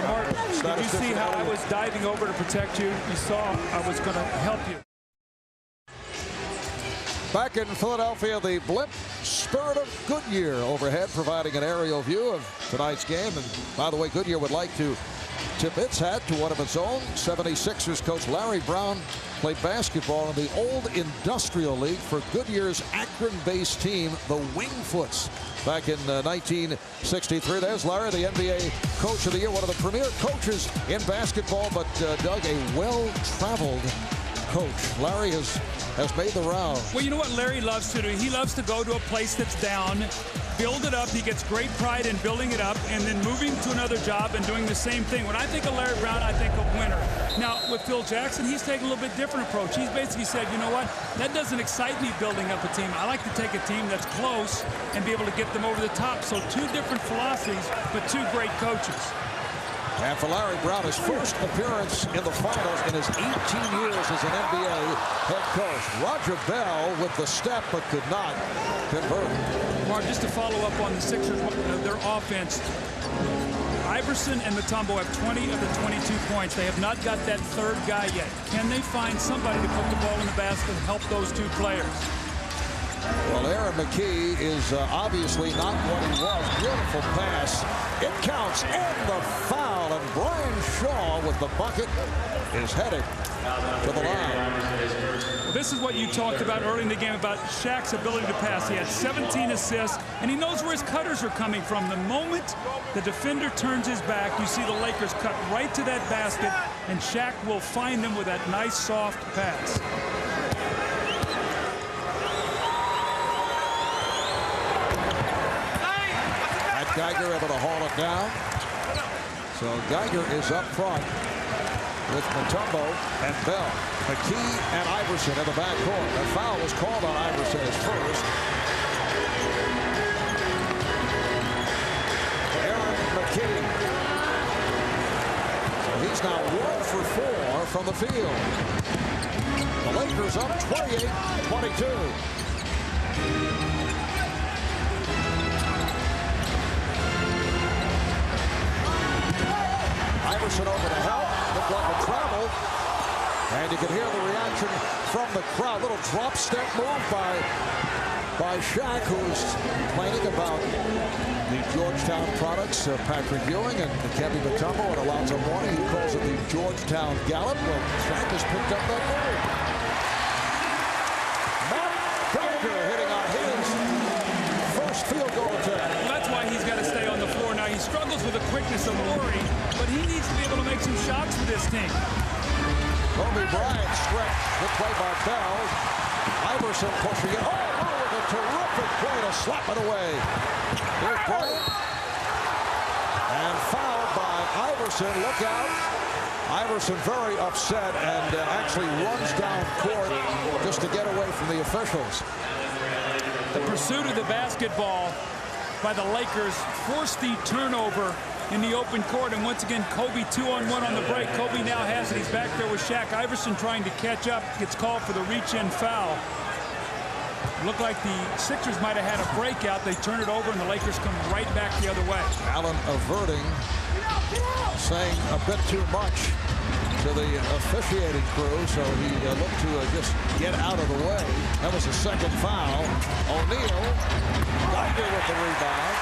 Mark, did you see how I was diving over to protect you? You saw I was going to help you. Back in Philadelphia, the blimp Spirit of Goodyear overhead, providing an aerial view of tonight's game. And by the way, Goodyear would like to tip its hat to one of its own. 76ers coach Larry Brown played basketball in the old Industrial League for Goodyear's Akron-based team, the Wingfoots, back in 1963. There's Larry, the NBA Coach of the Year, one of the premier coaches in basketball, but Doug, a well-traveled coach. Larry has made the rounds. Well, you know what Larry loves to do? He loves to go to a place that's down, build it up. He gets great pride in building it up and then moving to another job and doing the same thing. When I think of Larry Brown, I think of winner. Now, with Phil Jackson, he's taken a little bit different approach. He's basically said, you know what? That doesn't excite me building up a team. I like to take a team that's close and be able to get them over the top. So two different philosophies, but two great coaches. And for Larry Brown, his first appearance in the finals in his 18 years as an NBA head coach. Raja Bell with the step, but could not convert. Mark, just to follow up on the Sixers, their offense, Iverson and Mutombo have 20 of the 22 points. They have not got that third guy yet. Can they find somebody to put the ball in the basket and help those two players? Well, Aaron McKee is obviously not what he was. Beautiful pass. It counts, and the foul. And Brian Shaw with the bucket is headed to the line. Well, this is what you talked about early in the game about Shaq's ability to pass. He had 17 assists, and he knows where his cutters are coming from. The moment the defender turns his back, you see the Lakers cut right to that basket, and Shaq will find them with that nice, soft pass. Geiger able to haul it down. So Geiger is up front with Mutombo and Bell. McKee and Iverson in the backcourt. The foul was called on Iverson as first. Aaron McKee. So he's now 1 for 4 from the field. The Lakers up 28-22. Iverson over the help, looked like a travel, and you can hear the reaction from the crowd. Little drop step move by Shaq, who's complaining about the Georgetown products, Patrick Ewing and Kevin Mutombo and Alonzo Mourning. He calls it the Georgetown Gallop. Well, Shaq has picked up that move. Matt Geiger hitting on his first field goal attempt. Well, that's why he's got to stay on the floor now. He struggles with the quickness of Horry, but he needs to be able to make some shots for this team. Kobe Bryant stretch. Good play by Bell. Iverson pushing it. Oh, with a terrific play to slap it away. Here's Bryant. And fouled by Iverson. Look out. Iverson very upset and actually runs down court just to get away from the officials. The pursuit of the basketball by the Lakers forced the turnover in the open court, and once again Kobe 2-on-1 on the break. Kobe now has it. He's back there with Shaq. Iverson trying to catch up, gets called for the reach-in foul. Looked like the Sixers might have had a breakout. They turn it over and the Lakers come right back the other way. Allen averting, saying a bit too much to the officiating crew, so he looked to just get out of the way. That was the second foul. O'Neal, Geiger with the rebound.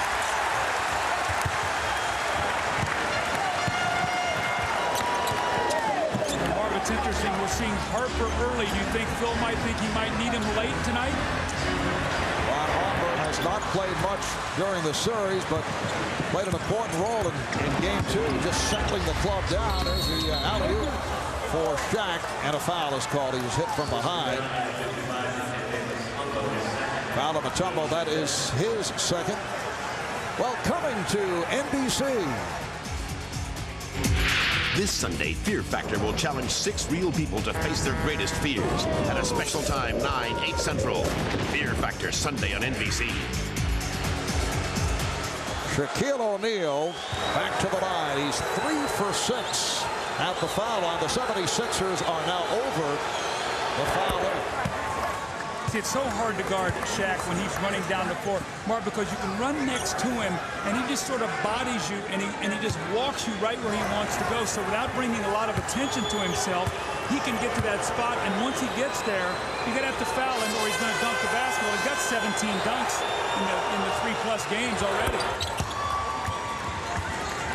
It's interesting. We're seeing Harper early. Do you think Phil might think he might need him late tonight? Ron Harper has not played much during the series, but played an important role in game 2, just settling the club down. There's the alley-oop for Shaq, and a foul is called. He was hit from behind. Foul of Mutombo. That is his second. Well, coming to NBC. This Sunday, Fear Factor will challenge 6 real people to face their greatest fears at a special time, 9, 8 Central. Fear Factor Sunday on NBC. Shaquille O'Neal back to the line. He's 3 for 6 at the foul line. The 76ers are now over the foul line. It's so hard to guard Shaq when he's running down the floor, Mark, because you can run next to him and he just sort of bodies you and he just walks you right where he wants to go. So without bringing a lot of attention to himself, he can get to that spot. And once he gets there, you're going to have to foul him or he's going to dunk the basketball. He's got 17 dunks in the 3+ games already.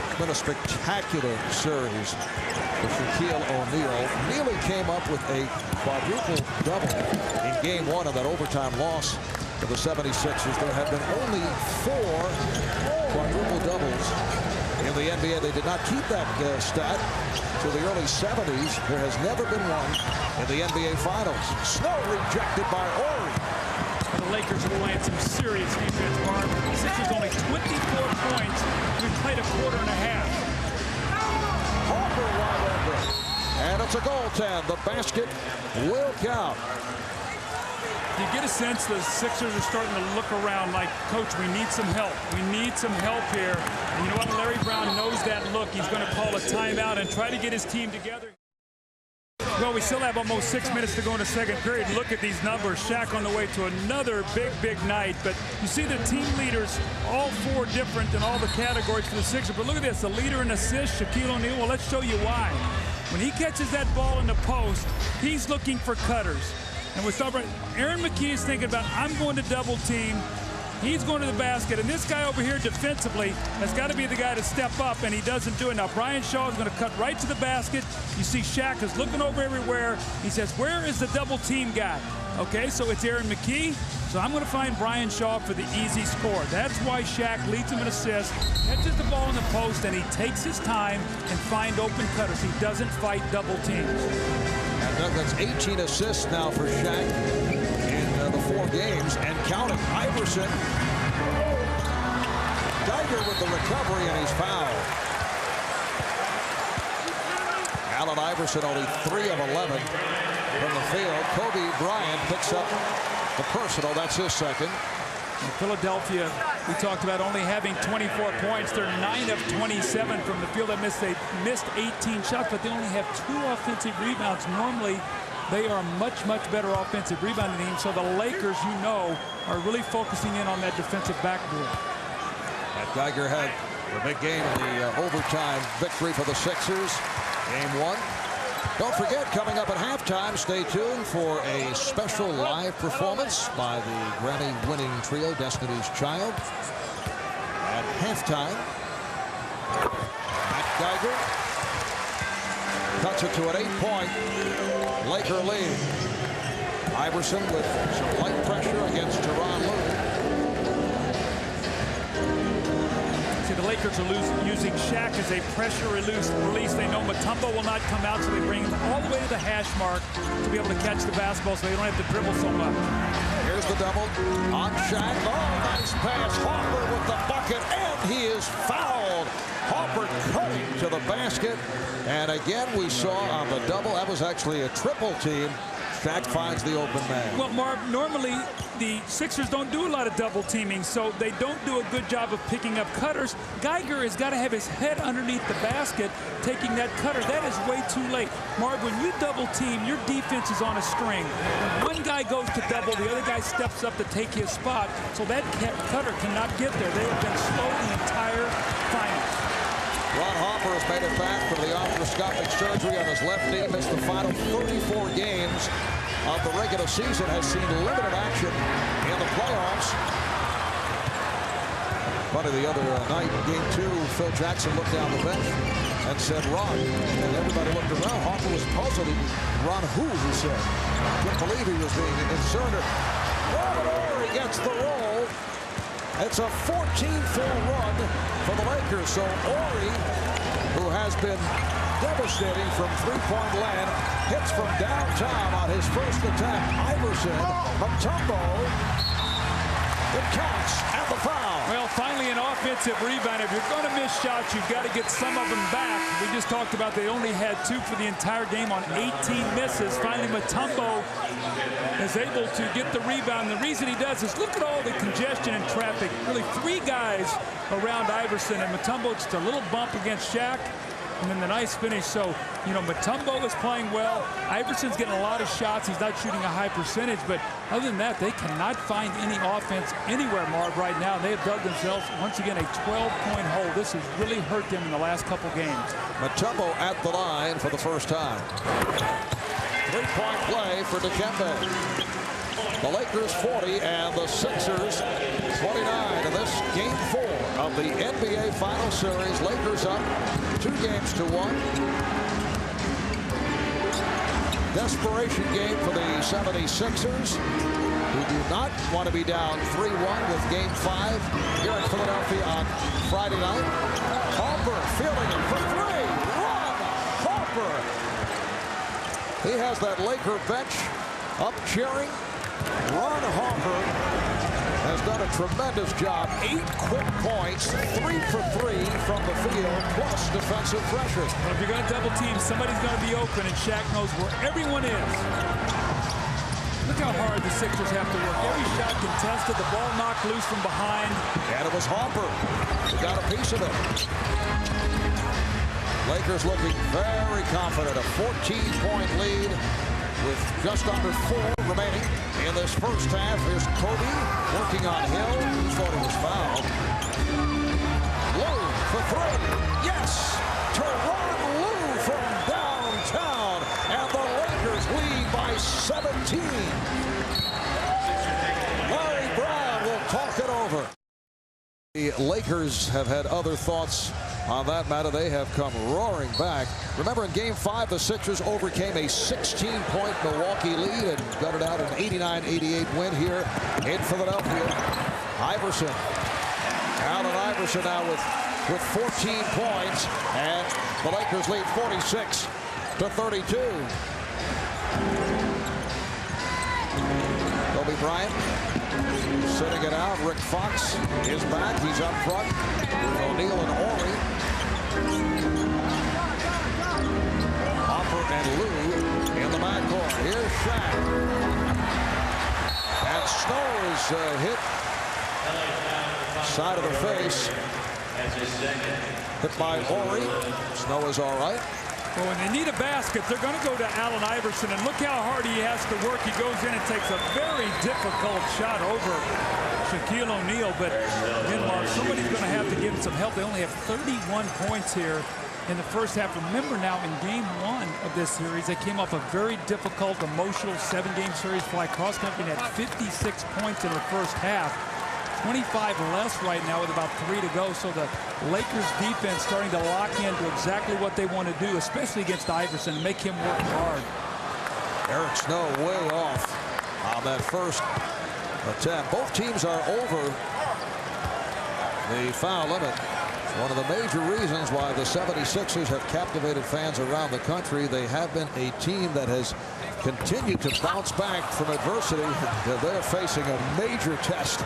It's been a spectacular series for Shaquille O'Neal. Neely came up with a quadruple double in game 1 of that overtime loss to the 76ers. There have been only 4 quadruple doubles in the NBA. They did not keep that stat to the early 70s. There has never been one in the NBA Finals. Snow rejected by Horry. The Lakers are playing some serious defense, Mark. The Sixers only 24 points. We've played a quarter and a half. Harper wide open. And it's a goaltend. The basket will count. You get a sense the Sixers are starting to look around like, Coach, we need some help. We need some help here. And you know what? Larry Brown knows that look. He's going to call a timeout and try to get his team together. Well, we still have almost 6 minutes to go in the second period. Look at these numbers. Shaq on the way to another big night. But you see the team leaders, all 4 different in all the categories for the Sixers. But look at this, the leader in assists, Shaquille O'Neal. Well, let's show you why. When he catches that ball in the post, he's looking for cutters. And with Aaron McKie is thinking about, I'm going to double team. He's going to the basket, and this guy over here defensively has got to be the guy to step up, and he doesn't do it. Now, Brian Shaw is going to cut right to the basket. You see Shaq is looking over everywhere. He says, where is the double team guy? Okay, so it's Aaron McKie. So I'm going to find Brian Shaw for the easy score. That's why Shaq leads him in assists, catches the ball in the post, and he takes his time and finds open cutters. He doesn't fight double teams. And that's 18 assists now for Shaq in the 4 games and counting. Iverson. Geiger with the recovery, and he's fouled. Allen Iverson only 3 of 11 from the field. Kobe Bryant picks up the personal. That's his second. In Philadelphia, we talked about only having 24 points. They're 9 of 27 from the field. They missed 18 shots, but they only have 2 offensive rebounds. Normally, they are a much better offensive rebounding team. So the Lakers, you know, are really focusing in on that defensive backboard. And Geiger had a big game in the overtime victory for the Sixers. Game 1. Don't forget, coming up at halftime, stay tuned for a special live performance by the Grammy-winning trio, Destiny's Child. At halftime, Matt Geiger cuts it to an 8-point Laker lead. Iverson with some light pressure against Tyronn Lue. See, the Lakers are using Shaq as a pressure release. They know Mutombo will not come out, so they bring him all the way to the hash mark to be able to catch the basketball so they don't have to dribble so much. Here's the double on Shaq. Oh, nice pass. Harper with the bucket, and he is fouled. Harper cutting to the basket. And again, we saw on the double, that was actually a triple team. Shaq finds the open man. Well, Marv, normally the Sixers don't do a lot of double teaming, so they don't do a good job of picking up cutters. Geiger has got to have his head underneath the basket taking that cutter. That is way too late. Marv, when you double team, your defense is on a string. When one guy goes to double, the other guy steps up to take his spot, so that cutter cannot get there. They have been slow the entire finals. Ron Harper has made it back from the arthroscopic surgery on his left knee. Missed the final 34 games of the regular season. Has seen limited action in the playoffs. Funny, the other night, game 2, Phil Jackson looked down the bench and said, Ron. And everybody looked around. Harper was puzzled. Ron who, he said. Couldn't believe he was being inserted. Robert Horry gets the roll. It's a 14-4 run for the Lakers. So Horry, who has been devastating from three-point land, hits from downtown on his first attempt. Iverson, Mutombo, it counts, and the foul. Well, finally an offensive rebound. If you're going to miss shots, you've got to get some of them back. We just talked about they only had 2 for the entire game on 18 misses. Finally, Mutombo is able to get the rebound. The reason he does is look at all the congestion and traffic. Really 3 guys around Iverson, and Mutombo just a little bump against Shaq. And then the nice finish. So, you know, Mutombo is playing well. Iverson's getting a lot of shots. He's not shooting a high percentage. But other than that, they cannot find any offense anywhere, Marv, right now. They have dug themselves, once again, a 12-point hole. This has really hurt them in the last couple games. Mutombo at the line for the first time. 3-point play for Dikembe. The Lakers 40 and the Sixers 29 in this game 4 of the NBA Final Series. Lakers up 2-1. Desperation game for the 76ers, who do not want to be down 3-1 with game 5 here in Philadelphia on Friday night. Harper fielding it for 3. Ron Harper. He has that Laker bench up cheering. Ron Harper has done a tremendous job. 8 quick points, 3 for 3 from the field, plus defensive pressure. Well, if you're going to double team, somebody's going to be open, and Shaq knows where everyone is. Look how hard the Sixers have to work. Every shot contested, the ball knocked loose from behind. And it was Harper who got a piece of it. Lakers looking very confident. A 14-point lead with just under 4 remaining in this first half. Here's Kobe working on Hill. He thought he was fouled. Lou for 3. Yes! Tyronn Lue from downtown. And the Lakers lead by 17. Larry Brown will talk it over. The Lakers have had other thoughts on that matter. They have come roaring back. Remember, in game 5, the Sixers overcame a 16-point Milwaukee lead and gutted out an 89-88 win here in Philadelphia. Iverson. Allen Iverson now with 14 points, and the Lakers lead 46-32. Kobe Bryant sitting it out. Rick Fox is back. He's up front with O'Neal and Horry. Hopper and Lue in the backcourt. Here's Shaq. And Snow is hit side of the face. Hit by Horry. Snow is all right. Well, when they need a basket, they're going to go to Allen Iverson, and look how hard he has to work. He goes in and takes a very difficult shot over Shaquille O'Neal, but again, Mark, somebody's going to have to give him some help. They only have 31 points here in the first half. Remember now, in game 1 of this series, they came off a very difficult, emotional 7-game series, fly cross country, and had 56 points in the first half. 25 less right now with about 3 to go. So the Lakers defense starting to lock into exactly what they want to do, especially against Iverson, and make him work hard. Eric Snow way off on that first attempt. Both teams are over the foul limit. One of the major reasons why the 76ers have captivated fans around the country. They have been a team that has continued to bounce back from adversity. They're facing a major test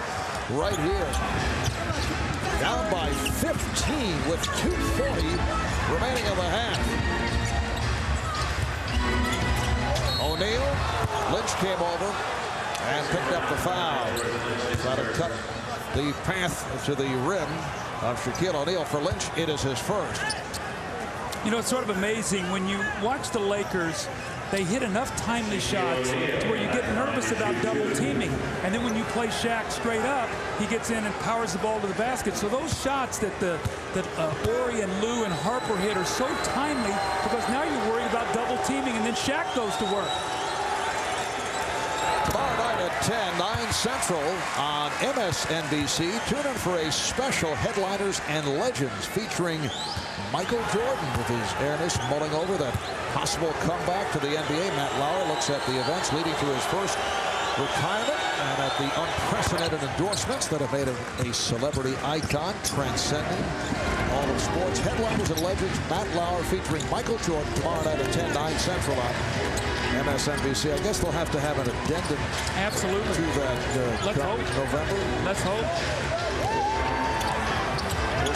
right here. Down by 15 with 2:40 remaining in the half. O'Neal, Lynch came over and picked up the foul. Trying to cut the path to the rim of Shaquille O'Neal. For Lynch, it is his first. You know, it's sort of amazing when you watch the Lakers. They hit enough timely shots to where you get nervous about double teaming. And then when you play Shaq straight up, he gets in and powers the ball to the basket. So those shots that Horry and Lue and Harper hit are so timely because now you're worried about double teaming, and then Shaq goes to work. Tomorrow night at 10, 9 Central on MSNBC. Tune in for a special Headliners and Legends featuring Michael Jordan with his airness mulling over that possible comeback to the NBA. Matt Lauer looks at the events leading to his first retirement and at the unprecedented endorsements that have made him a celebrity icon, transcending all of sports. Headliners and legends, Matt Lauer featuring Michael Jordan tomorrow night at 10, 9 Central on MSNBC. I guess they'll have to have an addendum. Absolutely. To that Let's hope. November. Let's hope.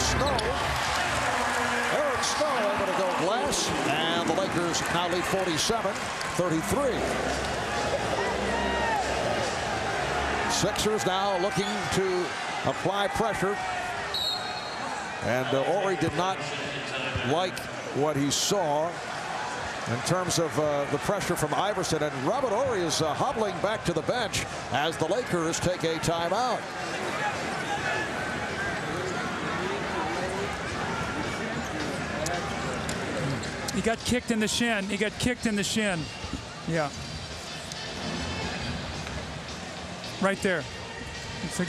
Snow. Eric Snow able to go glass, and the Lakers now lead 47-33. Sixers now looking to apply pressure, and Horry did not like what he saw in terms of the pressure from Iverson, and Robert Horry is hobbling back to the bench as the Lakers take a timeout. He got kicked in the shin. He got kicked in the shin. Yeah. Right there. He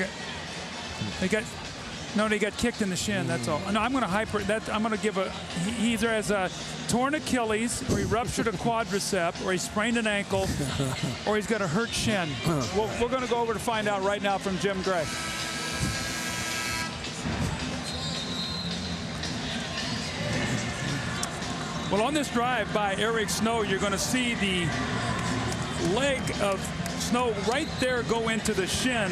got kicked in the shin. That's all. No, I'm going to hyper that. I'm going to give a. He either has a torn Achilles, or he ruptured a quadricep, or he sprained an ankle, or he's got a hurt shin. We're going to go over to find out right now from Jim Gray. Well, on this drive by Eric Snow, you're going to see the leg of Snow right there go into the shin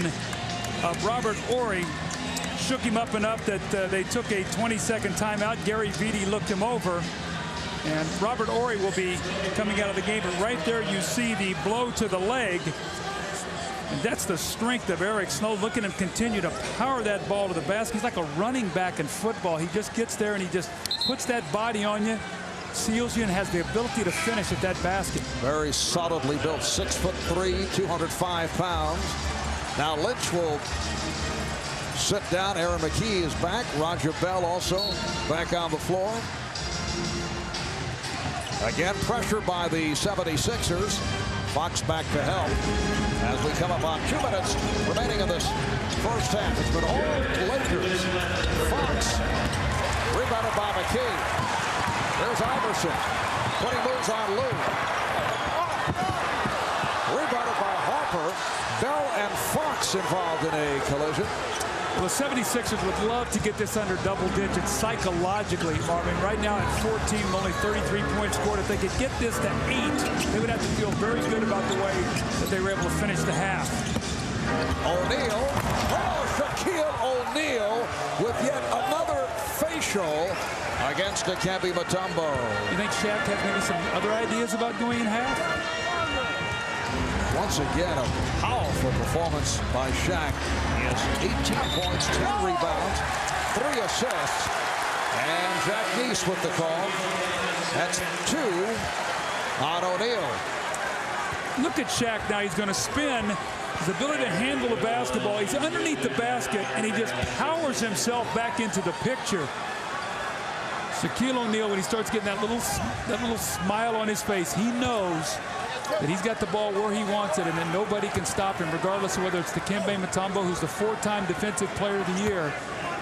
of Robert Horry. Shook him up enough that they took a 20-second timeout. Gary Vitti looked him over, and Robert Horry will be coming out of the game. But right there you see the blow to the leg. And that's the strength of Eric Snow. Look at him continue to power that ball to the basket. He's like a running back in football. He just gets there and he just puts that body on you, seals you, and has the ability to finish at that basket. Very solidly built, 6'3", 205 pounds. Now Lynch will sit down. Aaron McKie is back. Roger Bell also back on the floor. Again, pressure by the 76ers. Fox back to help as we come up on 2 minutes remaining in this first half. It's been all Lakers. Fox rebounded by McKie. There's Iverson putting moves on Lou. Rebounded by Harper. Bell and Fox involved in a collision. Well, the 76ers would love to get this under double digits psychologically, Marvin. Right now at 14, only 33 points scored. If they could get this to 8, they would have to feel very good about the way that they were able to finish the half. O'Neal. Oh, Shaquille O'Neal with yet another facial against Dikembe Mutombo. You think Shaq has maybe some other ideas about going in half? Once again, a powerful performance by Shaq. He has 18 points, 10 rebounds, 3 assists. And Jack Neese with the call. That's 2 on O'Neal. Look at Shaq now. He's going to spin. His ability to handle the basketball. He's underneath the basket, and he just powers himself back into the picture. Shaquille O'Neal, when he starts getting that little smile on his face, he knows that he's got the ball where he wants it, and then nobody can stop him, regardless of whether it's Dikembe Mutombo, who's the 4-time Defensive Player of the Year.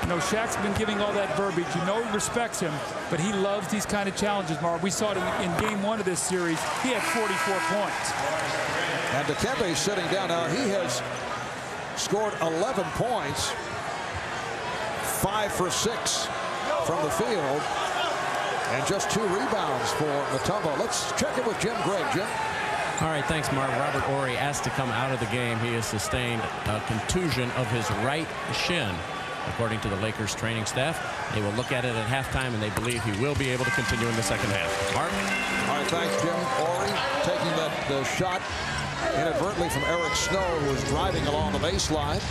You know, Shaq's been giving all that verbiage. You know he respects him, but he loves these kind of challenges, Marv. We saw it in game 1 of this series. He had 44 points. And Dikembe sitting down now. He has scored 11 points, 5 for 6 from the field, and just 2 rebounds for Mutombo. Let's check in with Jim Gray. Jim. All right, thanks, Mark. Robert Horry asked to come out of the game. He has sustained a contusion of his right shin, according to the Lakers training staff. They will look at it at halftime, and they believe he will be able to continue in the second half. Mark? All right, thanks, Jim. Horry taking that shot inadvertently from Eric Snow, who was driving along the baseline.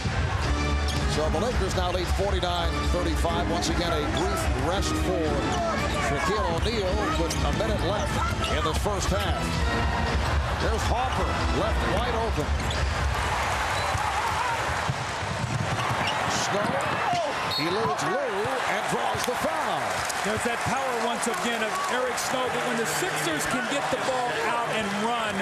So the Lakers now lead 49-35. Once again, a brief rest for Shaquille O'Neal with a minute left in this first half. There's Harper, left wide open. Snow, eludes Lou and draws the foul. There's that power once again of Eric Snow, but when the Sixers can get the ball out and run,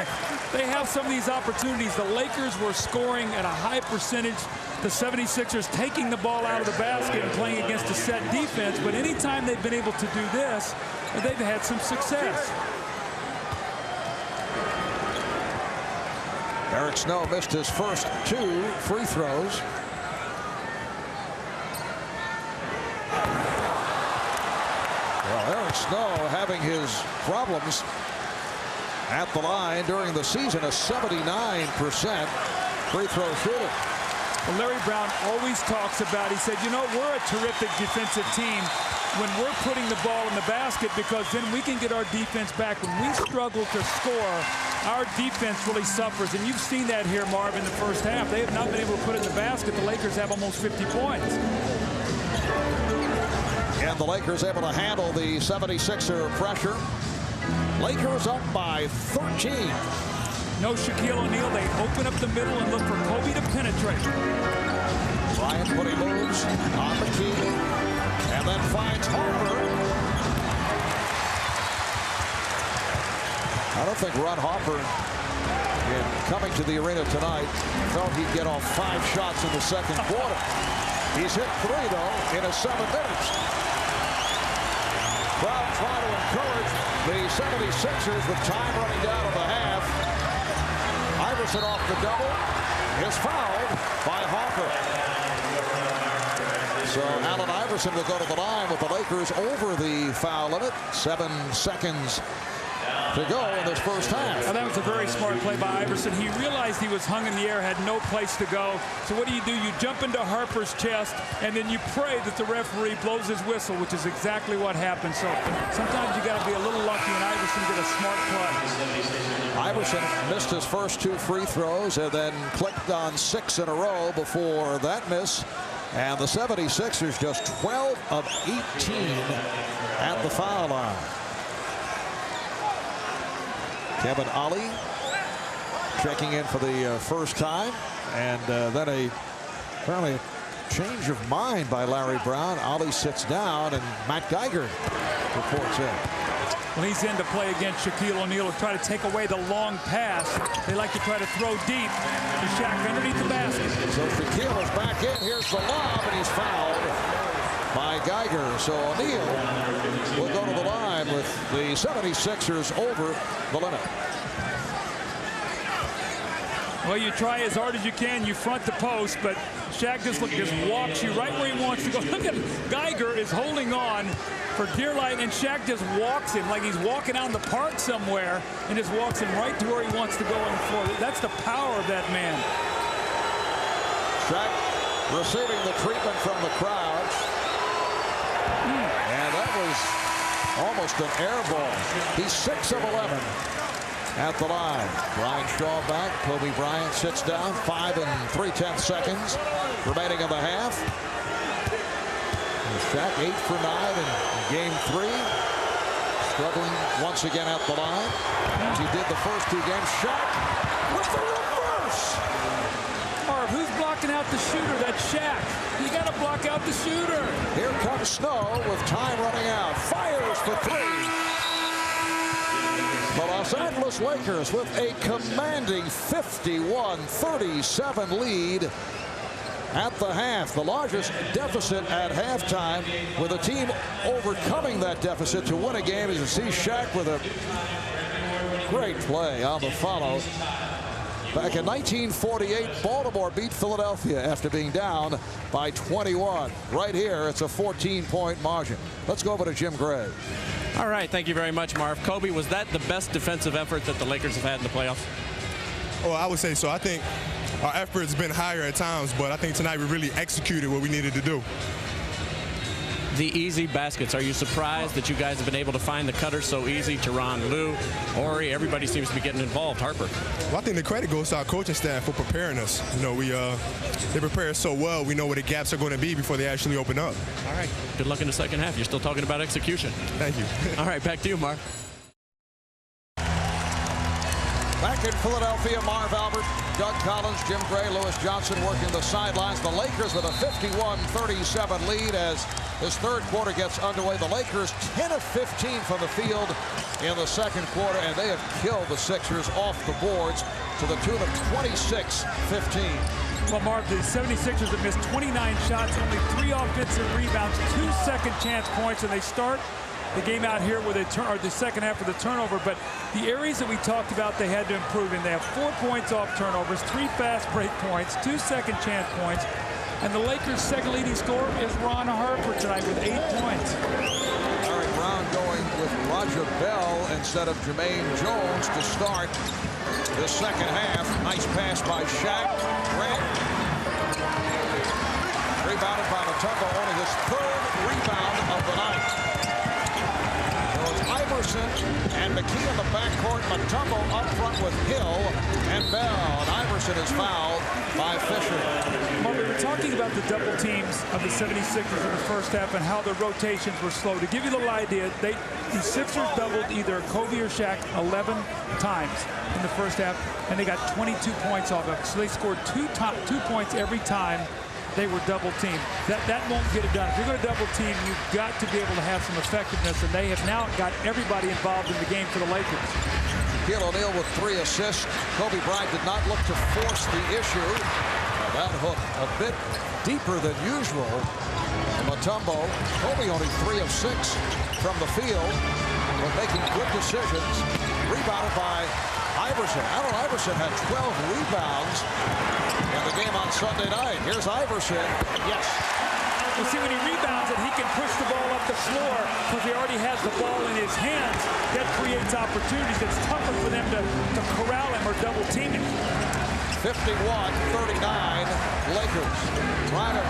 they have some of these opportunities. The Lakers were scoring at a high percentage. The 76ers taking the ball out of the basket and playing against a set defense, but anytime they've been able to do this, they've had some success. Eric Snow missed his first 2 free throws. Well, Eric Snow having his problems at the line during the season, a 79% free throw shooter. Well, Larry Brown always talks about, he said, you know, we're a terrific defensive team when we're putting the ball in the basket, because then we can get our defense back. When we struggle to score, our defense really suffers. And you've seen that here, Marv, in the first half. They have not been able to put it in the basket. The Lakers have almost 50 points. And the Lakers able to handle the 76er pressure. Lakers up by 13. No Shaquille O'Neal. They open up the middle and look for Kobe to penetrate. Bryant when he moves on the key and then finds Harper. I don't think Ron Harper, in coming to the arena tonight, thought he'd get off 5 shots in the second quarter. He's hit 3, though, in a 7 minutes. Crowd trying to encourage the 76ers with time running down in the half. Iverson off the double is fouled by Harper. So Allen Iverson will go to the line with the Lakers over the foul limit. 7 seconds to go in this first half. Well, that was a very smart play by Iverson. He realized he was hung in the air, had no place to go. So what do? You jump into Harper's chest, and then you pray that the referee blows his whistle, which is exactly what happened. So sometimes you got to be a little lucky, and Iverson did a smart play. Iverson missed his first 2 free throws and then clicked on 6 in a row before that miss. And the 76ers just 12 of 18 at the foul line. Kevin Ollie checking in for the first time, and then apparently a change of mind by Larry Brown. Ollie sits down, and Matt Geiger reports in. Well, he's in to play against Shaquille O'Neal to try to take away the long pass. They like to try to throw deep to Shaq underneath the basket. So Shaquille is back in. Here's the lob, and he's fouled by Geiger. So O'Neal will go to the line with the 76ers over the limit. Well, you try as hard as you can. You front the post, but Shaq just walks you right where he wants to go. Look at him. Geiger is holding on for dear life, and Shaq just walks him like he's walking out in the park somewhere and just walks him right to where he wants to go on the floor. That's the power of that man. Shaq receiving the treatment from the crowd. And that was almost an air ball. He's 6 of 11 at the line. Brian Shaw back. Kobe Bryant sits down. 5 3/10 seconds remaining in the half. And Shaq 8 for 9 in game 3. Struggling once again at the line, as he did the first 2 games. Shaq with the reverse. Marv, who's blocking out the shooter? That's Shaq. You got to block out the shooter. Here comes Snow with time running out. Fires for 3. The Los Angeles Lakers with a commanding 51-37 lead at the half. The largest deficit at halftime, with a team overcoming that deficit to win a game, as you see Shaq with a great play on the follow. Back in 1948, Baltimore beat Philadelphia after being down by 21. Right here, it's a 14-point margin. Let's go over to Jim Gray. All right, thank you very much, Marv. Kobe, was that the best defensive effort that the Lakers have had in the playoffs? Well, I would say so. I think our effort's been higher at times, but I think tonight we really executed what we needed to do. The easy baskets. Are you surprised that you guys have been able to find the cutters so easy? Teron, Lou, Horry, everybody seems to be getting involved. Harper. Well, I think the credit goes to our coaching staff for preparing us. You know, they prepare us so well. We know where the gaps are going to be before they actually open up. All right. Good luck in the second half. You're still talking about execution. Thank you. All right, back to you, Marv. Back in Philadelphia, Marv Albert, Doug Collins, Jim Gray, Lewis Johnson working the sidelines. The Lakers with a 51-37 lead as this third quarter gets underway. The Lakers 10 of 15 from the field in the second quarter, and they have killed the Sixers off the boards to the tune of 26-15. Well, Marv, the 76ers have missed 29 shots, only 3 offensive rebounds, 2 second chance points, and they start the game out here where they or the second half of the turnover, but the areas that we talked about they had to improve in. They have 4 points off turnovers, 3 fast break points, 2 second chance points, and the Lakers' second leading scorer is Ron Harper tonight with 8 points. Larry Brown going with Roger Bell instead of Jermaine Jones to start the second half. Nice pass by Shaq. Grant. Rebounded by Mutombo, only his 3rd rebound of the night. So it's Iverson and McKee in the backcourt. Mutombo up front with Hill and Bell. And Iverson is fouled by Fisher. Well, we were talking about the double teams of the 76ers in the first half and how the rotations were slow. To give you a little idea, the Sixers doubled either Kobe or Shaq 11 times in the first half, and they got 22 points off of it. So they scored 2 points every time they were double teamed. That won't get it done. If you're going to double team, you've got to be able to have some effectiveness, and they have now got everybody involved in the game for the Lakers. Shaquille O'Neal with 3 assists. Kobe Bryant did not look to force the issue. That hook a bit deeper than usual. Mutombo. Kobe only 3 of 6 from the field, but making good decisions. Rebounded by Iverson. Allen Iverson had 12 rebounds in the game on Sunday night. Here's Iverson. Yes. Well, see, when he rebounds it, he can push the ball up the floor because he already has the ball in his hands. That creates opportunities. It's tougher for them to corral him or double team him. 51-39 Lakers. Trying to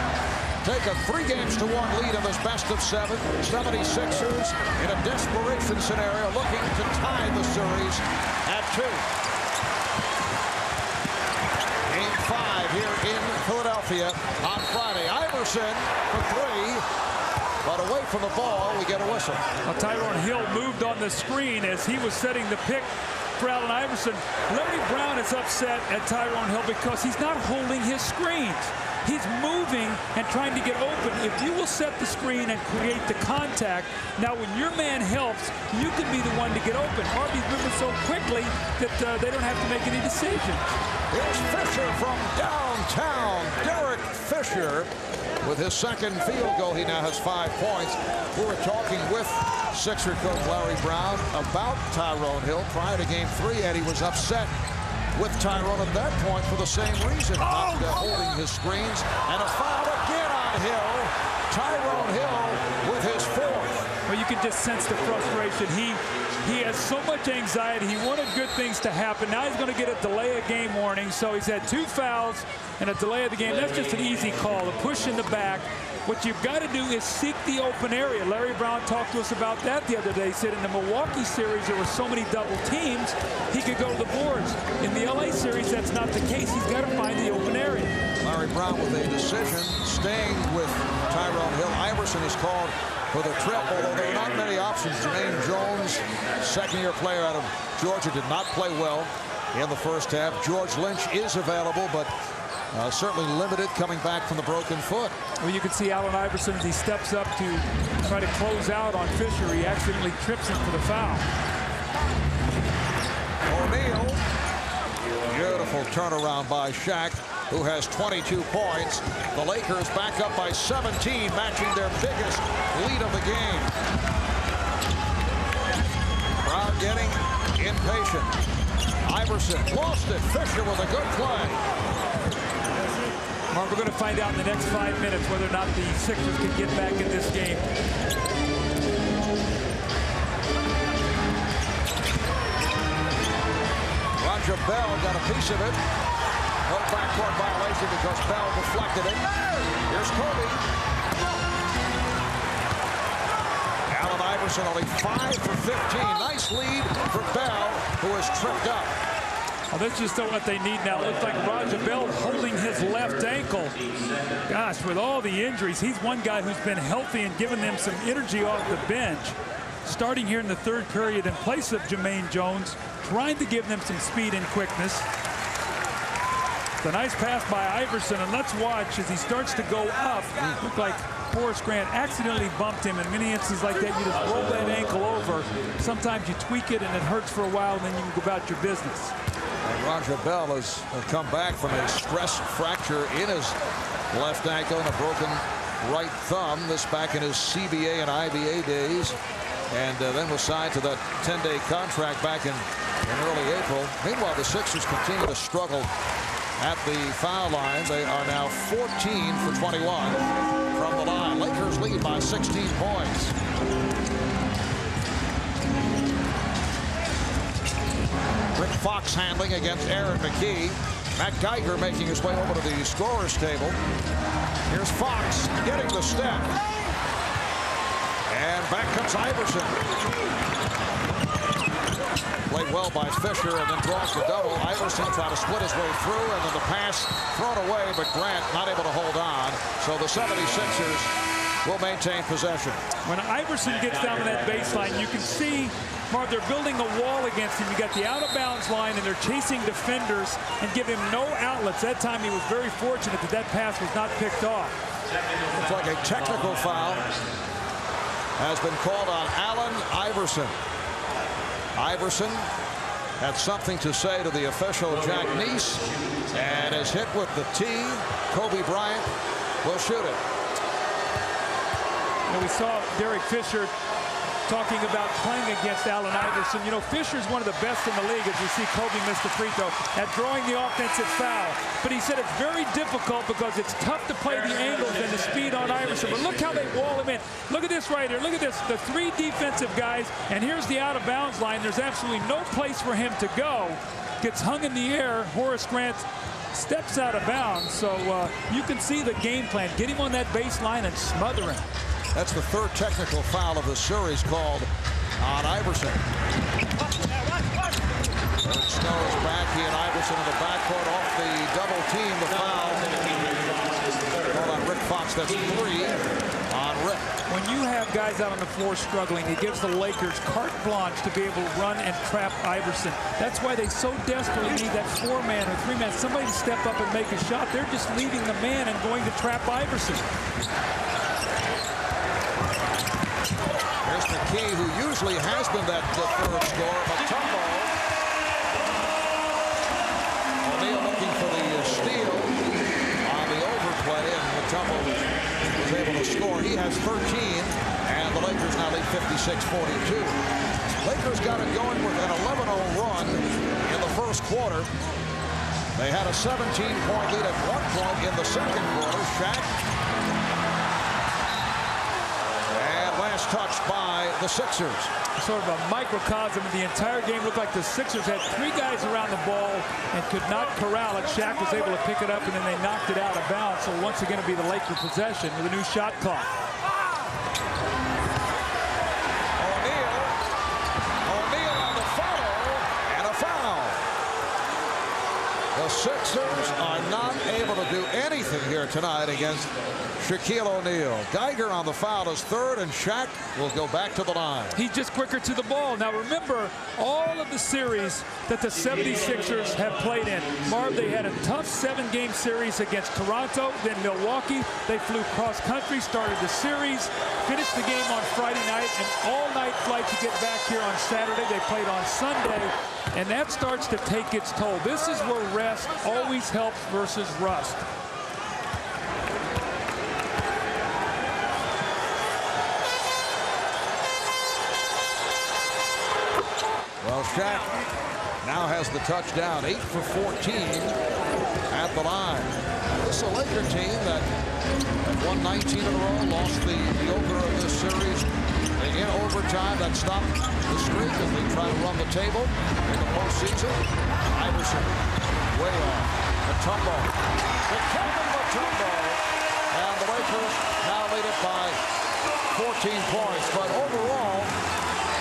take a 3-1 lead in this best of 7. 76ers in a desperation scenario looking to tie the series at 2. Game 5 here in Philadelphia on Friday. Iverson for 3, but away from the ball, we get a whistle. Well, Tyrone Hill moved on the screen as he was setting the pick for Allen Iverson. Larry Brown is upset at Tyrone Hill because he's not holding his screens. He's moving and trying to get open. If you will set the screen and create the contact, now when your man helps, you can be the one to get open. Harvey's moving so quickly that they don't have to make any decisions. Here's Fisher from downtown. Derek Fisher with his second field goal. He now has 5 points. We were talking with Sixer coach Larry Brown about Tyrone Hill prior to game 3, and he was upset with Tyrone at that point for the same reason, not holding his screens. And a foul again on Hill. Tyrone Hill with his 4th. Well, you can just sense the frustration. He has so much anxiety. He wanted good things to happen. Now he's going to get a delay of game warning. So he's had 2 fouls and a delay of the game. That's just an easy call, a push in the back. What you've got to do is seek the open area. Larry Brown talked to us about that the other day. He said in the Milwaukee series, there were so many double teams, he could go to the boards. In the LA series, that's not the case. He's got to find the open area. Larry Brown with a decision, staying with Tyrone Hill. Iverson is called for the trip, although there are not many options. Jermaine Jones, second-year player out of Georgia, did not play well in the first half. George Lynch is available, but certainly limited coming back from the broken foot. Well, you can see Allen Iverson as he steps up to try to close out on Fisher. He accidentally trips him for the foul. O'Neal. Beautiful turnaround by Shaq, who has 22 points. The Lakers back up by 17, matching their biggest lead of the game. Brown getting impatient. Iverson lost it. Fisher with a good play. We're going to find out in the next 5 minutes whether or not the Sixers can get back in this game. Roger Bell got a piece of it. No backcourt violation because Bell deflected it. Here's Kobe. Allen Iverson only 5 for 15. Nice lead for Bell, who is tripped up. Well, that's just what they need now. It looks like Roger Bell holding his left ankle. Gosh, with all the injuries, he's one guy who's been healthy and given them some energy off the bench. Starting here in the 3rd period in place of Jermaine Jones, trying to give them some speed and quickness. It's a nice pass by Iverson, and let's watch as he starts to go up. Looked like Horace Grant accidentally bumped him. In many instances like that, you just roll that ankle over. Sometimes you tweak it and it hurts for a while, and then you can go about your business. And Roger Bell has come back from a stress fracture in his left ankle and a broken right thumb. This back in his CBA and IBA days. and then was signed to that 10-day contract back in early April. Meanwhile, the Sixers continue to struggle at the foul line. They are now 14 for 21 from the line. Lakers lead by 16 points. Rick Fox handling against Aaron McKie. Matt Geiger making his way over to the scorer's table. Here's Fox getting the step. And back comes Iverson. Played well by Fisher and then draws the double. Iverson trying to split his way through, and then the pass thrown away, but Grant not able to hold on. So the 76ers will maintain possession. When Iverson gets down to that baseline, you can see, Marv, they're building a wall against him. You got the out-of-bounds line, and they're chasing defenders and give him no outlets. That time he was very fortunate that that pass was not picked off. Looks like a technical foul has been called on Allen Iverson. Iverson had something to say to the official, Jack Neese, and is hit with the tee. Kobe Bryant will shoot it. And we saw Derek Fisher talking about playing against Allen Iverson. You know, Fisher's one of the best in the league, as we see Kobe miss the free throw, at drawing the offensive foul. But he said it's very difficult because it's tough to play the angles and the speed on Iverson. But look how they wall him in. Look at this right here. Look at this. The three defensive guys, and here's the out-of-bounds line. There's absolutely no place for him to go. Gets hung in the air. Horace Grant steps out of bounds. So you can see the game plan. Get him on that baseline and smother him. That's the third technical foul of the series called on Iverson. Eric Snow is back. He and Iverson in the backcourt off the double team. The foul called on Rick Fox. That's 3 on Rick. When you have guys out on the floor struggling, it gives the Lakers carte blanche to be able to run and trap Iverson. That's why they so desperately need that 4-man or 3-man, somebody to step up and make a shot. They're just leaving the man and going to trap Iverson. Here's McKie, who usually has been that third scorer. Mutombo. O'Neal looking for the steal on the overplay, and Mutombo was able to score. He has 13, and the Lakers now lead 56-42. Lakers got it going with an 11-0 run in the first quarter. They had a 17-point lead at one point in the second quarter. Shaq. Last touch by the Sixers. Sort of a microcosm of the entire game. Looked like the Sixers had 3 guys around the ball and could not corral it. Shaq was able to pick it up, and then they knocked it out of bounds. So once again, it'll be the Lakers' possession with a new shot clock. O'Neal on the follow, and a foul. The Sixers are not able to do anything here tonight against Shaquille O'Neal. Geiger on the foul is third, and Shaq will go back to the line. He's just quicker to the ball. Now remember, all of the series that the 76ers have played in. Marv, they had a tough 7-game series against Toronto, then Milwaukee. They flew cross-country, started the series, finished the game on Friday night, and all-night flight to get back here on Saturday. They played on Sunday, and that starts to take its toll. This is where rest always helps versus rust. Well, Shaq now has the touchdown, 8 for 14 at the line. This is a Laker team that won 19 in a row, lost the opener of this series in overtime. That stopped the streak as they try to run the table in the postseason. Iverson way off. Mutombo. And the Lakers now lead it by 14 points. But overall,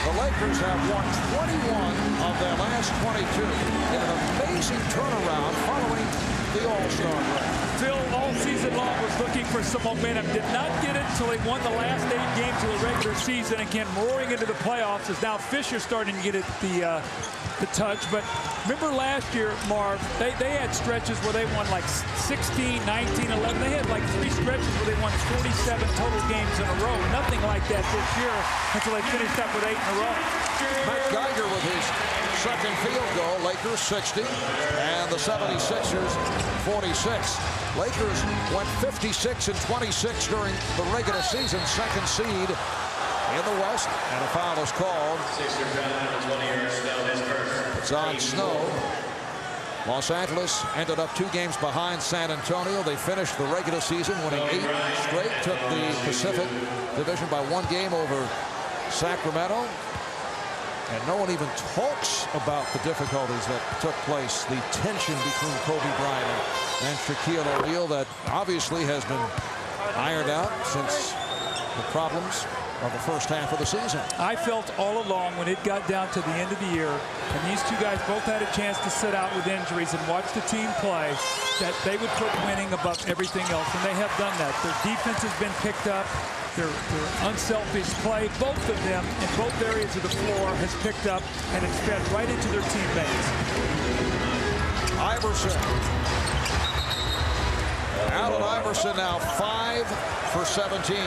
the Lakers have won 21 of their last 22 in an amazing turnaround following the All-Star break. Phil, all season long, was looking for some momentum. Did not get it until they won the last 8 games of the regular season and came roaring into the playoffs as now Fisher starting to get it the touch. But remember last year, Marv, they had stretches where they won like 16, 19, 11. They had like 3 stretches where they won 47 total games in a row. Nothing like that this year until they finished up with 8 in a row. Matt Geiger with his second field goal. Lakers 60 and the 76ers 46. Lakers went 56-26 during the regular season. Second seed in the West, and a foul is called. It's on Snow. Los Angeles ended up 2 games behind San Antonio. They finished the regular season winning 8 straight, took the Pacific Division by 1 game over Sacramento. And no one even talks about the difficulties that took place, the tension between Kobe Bryant and Shaquille O'Neal that obviously has been ironed out since the problems of the first half of the season. I felt all along when it got down to the end of the year and these 2 guys both had a chance to sit out with injuries and watch the team play, that they would put winning above everything else, and they have done that. Their defense has been picked up. Their unselfish play, both of them in both areas of the floor, has picked up, and it's fed right into their teammates. Iverson. Allen Iverson now 5 for 17.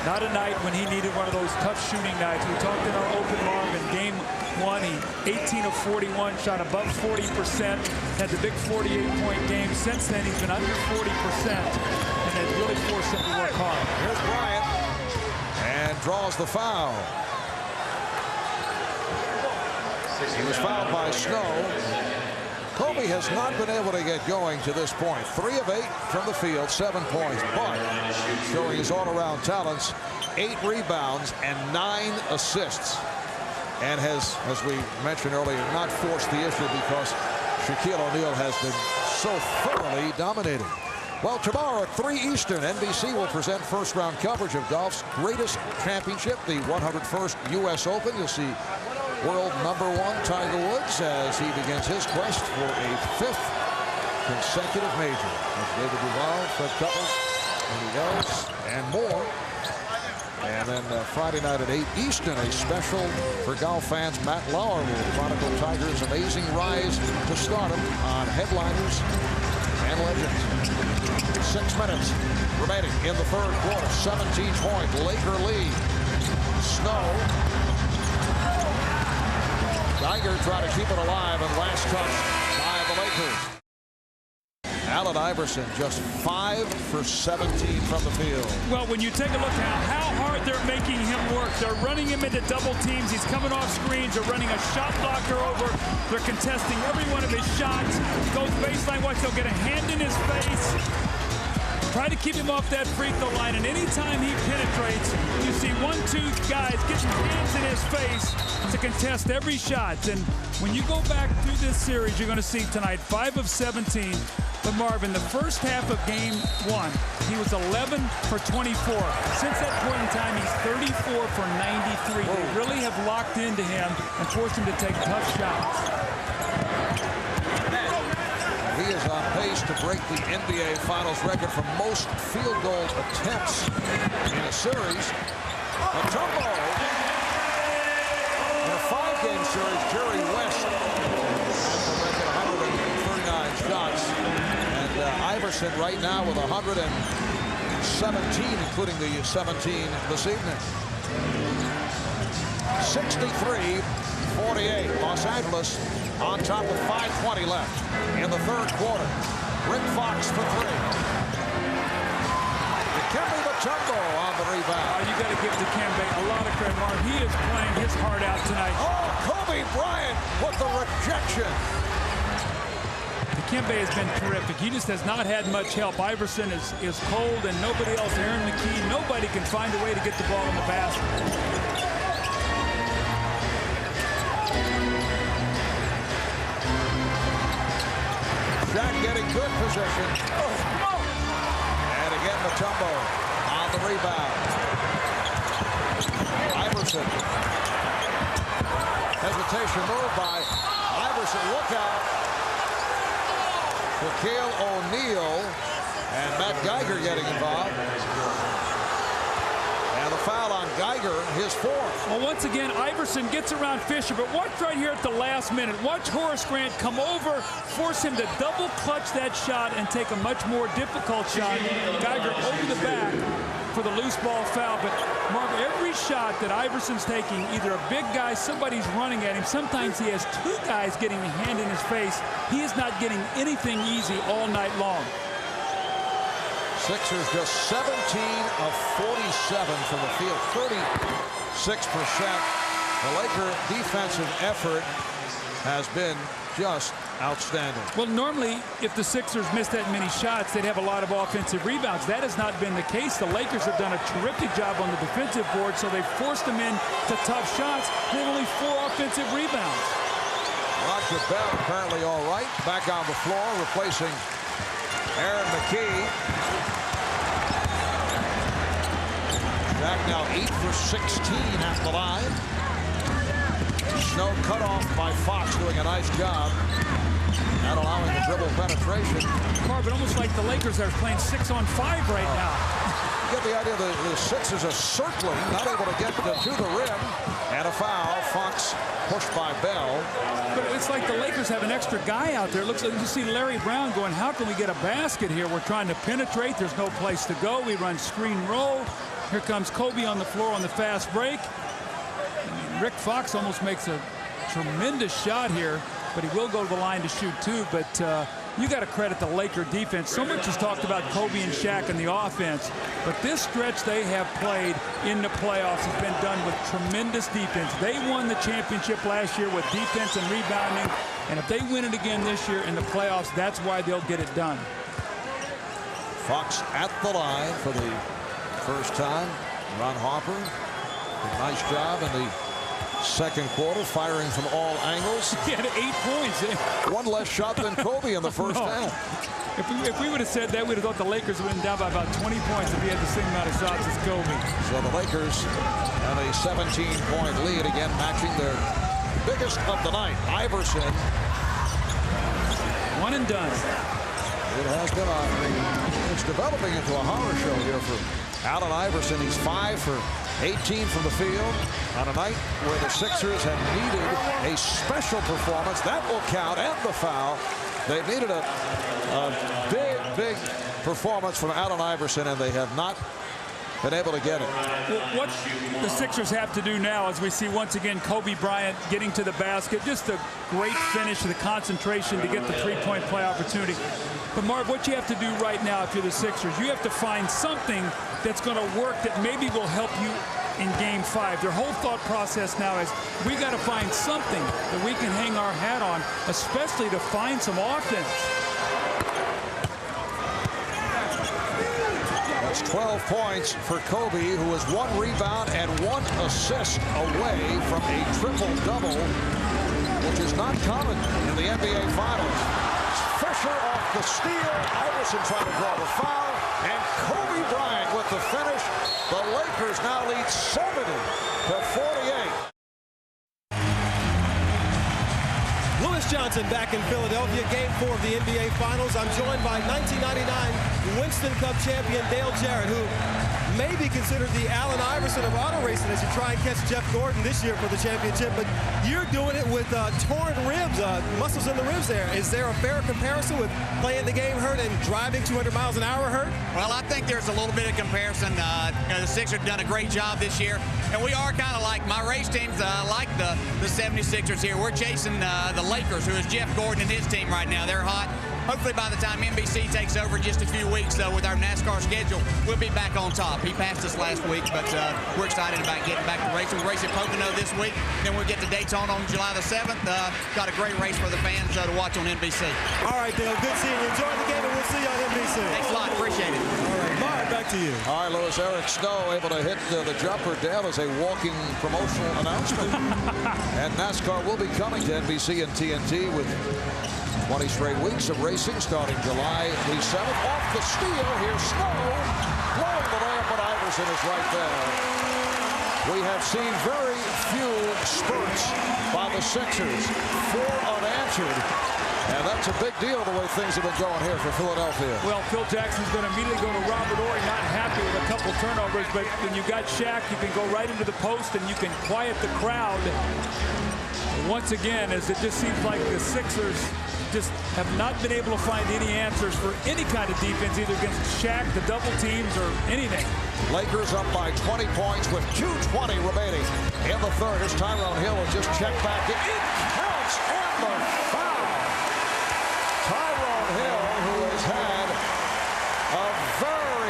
Not a night when he needed one of those tough shooting nights. We talked in our open Marvin game 1. He 18 of 41, shot above 40%, had the big 48-point game. Since then, he's been under 40%, and has really forced him to work hard. Here's Bryant, and draws the foul. He was fouled by Snow. Kobe has not been able to get going to this point. 3 of 8 from the field, 7 points, but showing his all-around talents, 8 rebounds and 9 assists. And has, as we mentioned earlier, not forced the issue because Shaquille O'Neal has been so thoroughly dominating. Well, tomorrow at 3 Eastern, NBC will present first-round coverage of golf's greatest championship, the 101st U.S. Open. You'll see world #1 Tiger Woods as he begins his quest for a 5th consecutive major. As David Duval, Fred Couples, and he goes, and more. And then Friday night at 8 Eastern, a special for golf fans. Matt Lauer will chronicle Tiger's amazing rise to stardom on Headliners and Legends. 6 minutes remaining in the 3rd quarter. 17-point Laker lead. Snow. Geiger trying to keep it alive, and last touch by the Lakers. Allen Iverson just 5 for 17 from the field. Well, when you take a look at how hard they're making him work, they're running him into double teams. He's coming off screens. They're running a shot blocker over. They're contesting every one of his shots. Goes baseline, watch, they'll get a hand in his face. Try to keep him off that free throw line, and anytime he penetrates, you see 1-2 guys getting hands in his face to contest every shot. And when you go back through this series, you're going to see tonight 5 of 17. But Marvin, the first half of game 1, he was 11 for 24. Since that point in time, he's 34 for 93. They really have locked into him and forced him to take tough shots. He is on pace to break the NBA Finals record for most field goal attempts in a series. Mutombo. In a 5-game series, Jerry West has the record 139 shots. And Iverson right now with 117, including the 17 this evening. 63-48. Los Angeles on top with 5:20 left in the 3rd quarter. Rick Fox for 3. Dikembe Mutombo on the rebound. You got to give Dikembe a lot of credit, Mark. He is playing his heart out tonight. Oh, Kobe Bryant with the rejection. Dikembe has been terrific. He just has not had much help. Iverson is cold, and nobody else. Aaron McKee, nobody can find a way to get the ball in the basket. Shaq getting good position. And again, Mutombo on the rebound. Iverson. Hesitation move by Iverson. Look out. Shaquille O'Neal and Matt Geiger getting involved. And the foul on Geiger, his 4th. Well, once again, Iverson gets around Fisher, but watch right here at the last minute. Watch Horace Grant come over, force him to double clutch that shot and take a much more difficult shot. Geiger over the back for the loose ball foul. But, Mark, every shot that Iverson's taking, either a big guy, somebody's running at him. Sometimes he has 2 guys getting a hand in his face. He is not getting anything easy all night long. Sixers just 17 of 47 from the field, 36%. The Laker defensive effort has been just outstanding. Well, normally, if the Sixers miss that many shots, they'd have a lot of offensive rebounds. That has not been the case. The Lakers have done a terrific job on the defensive board, so they've forced them into tough shots. They have only 4 offensive rebounds. Roger Bell apparently all right. Back on the floor, replacing Aaron McKee. Shaq now 8 for 16 at the line. Snow cut off by Fox, doing a nice job at allowing the dribble penetration. Marvin, almost like the Lakers are playing 6-on-5 right now. You get the idea the Sixers are circling, not able to get to the rim. And a foul. Fox pushed by Bell. But it's like the Lakers have an extra guy out there. It looks like you see Larry Brown going, how can we get a basket here? We're trying to penetrate. There's no place to go. We run screen roll. Here comes Kobe on the floor on the fast break. Rick Fox almost makes a tremendous shot here, but he will go to the line to shoot too. But you got to credit the Laker defense. So much is talked about Kobe and Shaq and the offense, but this stretch they have played in the playoffs has been done with tremendous defense. They won the championship last year with defense and rebounding, and if they win it again this year in the playoffs, that's why they'll get it done. Fox at the line for the first time. Ron Harper, a nice job in the second quarter, firing from all angles. He had 8 points. One less shot than Kobe in the first half. If we would have said that, we'd have thought the Lakers would have been down by about 20 points if he had the same amount of shots as Kobe. So the Lakers have a 17-point lead, again matching their biggest of the night. Iverson. One and done. It has been it's developing into a horror show here for Allen Iverson. He's 5 for 18 from the field on a night where the Sixers have needed a special performance. That will count, and the foul. They've needed a big performance from Allen Iverson, and they have not been able to get it. Well, what the Sixers have to do now, as we see once again Kobe Bryant getting to the basket, just a great finish, the concentration to get the three-point play opportunity. But Marv, what you have to do right now if you're the Sixers, you have to find something that's going to work that maybe will help you in Game 5. Their whole thought process now is we got to find something that we can hang our hat on, especially to find some offense. That's 12 points for Kobe, who is 1 rebound and 1 assist away from a triple-double, which is not common in the NBA Finals. Fisher off the steal. Iverson trying to draw the foul. And Kobe Bryant with the finish. The Lakers now lead 70-48. Lewis Johnson back in Philadelphia, Game 4 of the NBA Finals. I'm joined by 1999 Winston Cup champion Dale Jarrett, who may be considered the Allen Iverson of auto racing as you try and catch Jeff Gordon this year for the championship. But you're doing it with torn ribs, muscles in the ribs there. Is there a fair comparison with playing the game hurt and driving 200 miles an hour hurt? Well, I think there's a little bit of comparison. The Sixers have done a great job this year. And we are kind of like my race teams, like the 76ers here. We're chasing the Lakers, who is Jeff Gordon and his team right now. They're hot. Hopefully by the time NBC takes over in just a few weeks, with our NASCAR schedule, we'll be back on top. He passed us last week, but we're excited about getting back to racing. We'll race at Pocono this week. Then we'll get to Daytona on July the 7th. Got a great race for the fans to watch on NBC. All right, Dale. Good seeing you. Enjoy the game, and we'll see you on NBC. Thanks a lot. Appreciate it. All right, Mark, back to you. All right, Lewis. Eric Snow able to hit the jumper. Dale is a walking promotional announcement. And NASCAR will be coming to NBC and TNT with 20 straight weeks of racing starting July the 7th. Off the steal, here's Snow blowing the layup, but Iverson is right there. We have seen very few spurts by the Sixers, 4 unanswered, and that's a big deal the way things have been going here for Philadelphia. Well, Phil Jackson's going to immediately go to Robert Horry, not happy with a couple turnovers, but when you got Shaq, you can go right into the post and you can quiet the crowd. Once again, as it just seems like the Sixers just have not been able to find any answers for any kind of defense, either against Shaq, the double teams, or anything. Lakers up by 20 points with 2:20 remaining in the third. As Tyrone Hill will just check back. It counts, and the foul. Tyrone Hill, who has had a very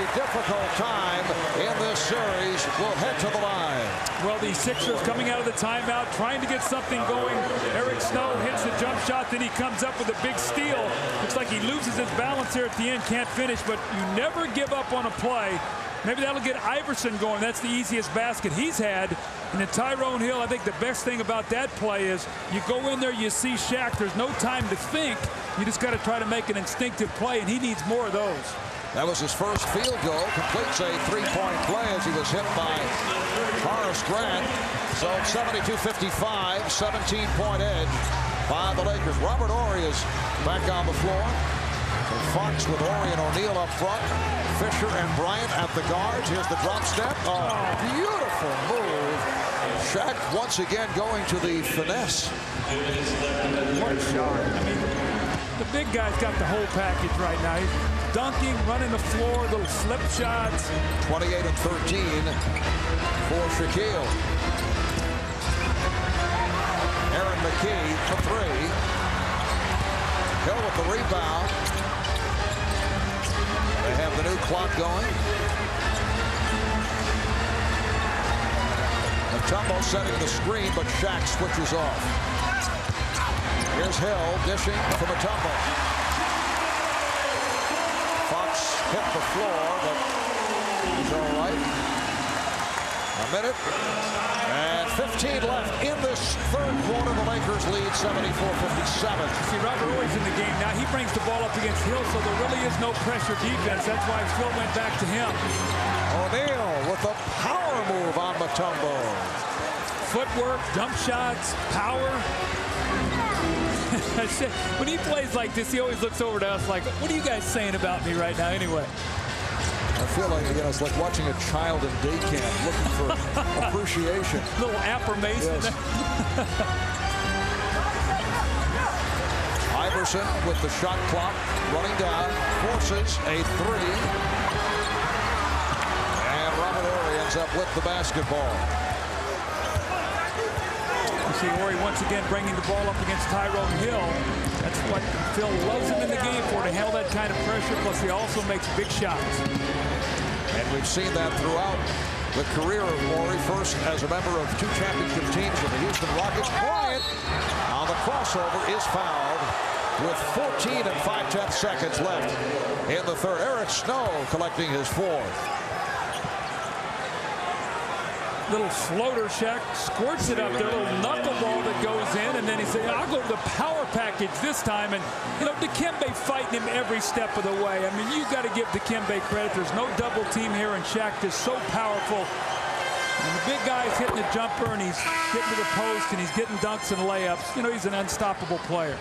critical time in this series. We'll head to the line. Well, the Sixers coming out of the timeout, trying to get something going. Eric Snow hits the jump shot, then he comes up with a big steal. Looks like he loses his balance here at the end, can't finish, but you never give up on a play. Maybe that'll get Iverson going. That's the easiest basket he's had. And then Tyrone Hill, I think the best thing about that play is you go in there, you see Shaq. There's no time to think. You just got to try to make an instinctive play, and he needs more of those. That was his first field goal. Completes a three-point play as he was hit by Horace Grant. So 72-55, 17-point edge by the Lakers. Robert Horry is back on the floor. And Fox with Horry and O'Neal up front. Fisher and Bryant at the guards. Here's the drop step. Oh, beautiful move. Shaq once again going to the finesse. What a shot. I mean, the big guy's got the whole package right now. He's dunking, running the floor, little slip shots. 28 and 13 for Shaquille. Aaron McKee for three. Hill with the rebound. They have the new clock going. Mutombo setting the screen, but Shaq switches off. Here's Hill dishing for Mutombo. Fox hit the floor, but he's all right. A minute and 15 left in this third quarter. The Lakers lead 74-57. See, Robert Horry's in the game now. He brings the ball up against Hill, so there really is no pressure defense. That's why Phil went back to him. O'Neal with a power move on Mutombo. Footwork, jump shots, power. When he plays like this, he always looks over to us like, what are you guys saying about me right now anyway? I feel like, you know, it's like watching a child in day camp looking for appreciation. Little affirmation. Yes. Iverson with the shot clock running down, forces a three. And Robert Horry ends up with the basketball. You see Horry once again bringing the ball up against Tyrone Hill. That's what Phil loves him in the game for, to handle that kind of pressure, plus he also makes big shots. And we've seen that throughout the career of Horry, first as a member of two championship teams with the Houston Rockets. Bryant on the crossover is fouled with 14 and 5/10 seconds left in the third. Eric Snow collecting his fourth. Little floater, Shaq squirts it up there, little knuckleball that goes in, and then he said, I'll go to the power package this time. And, you know, Dikembe fighting him every step of the way. I mean, you got to give Dikembe credit. There's no double team here, and Shaq is so powerful. And the big guy's hitting a jumper, and he's getting to the post, and he's getting dunks and layups. You know, he's an unstoppable player.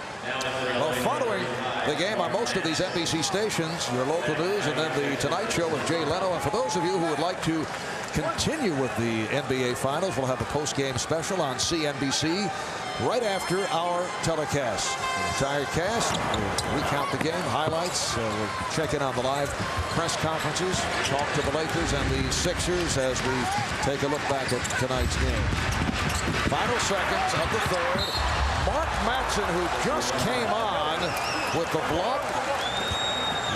Well, following the game on most of these NBC stations, your local news, and then the Tonight Show with Jay Leno. And for those of you who would like to continue with the NBA Finals, we'll have a post-game special on CNBC right after our telecast. The entire cast will recount the game, highlights. We'll check in on the live press conferences, talk to the Lakers and the Sixers as we take a look back at tonight's game. Final seconds of the third. Mark Matson, who just came on with the block.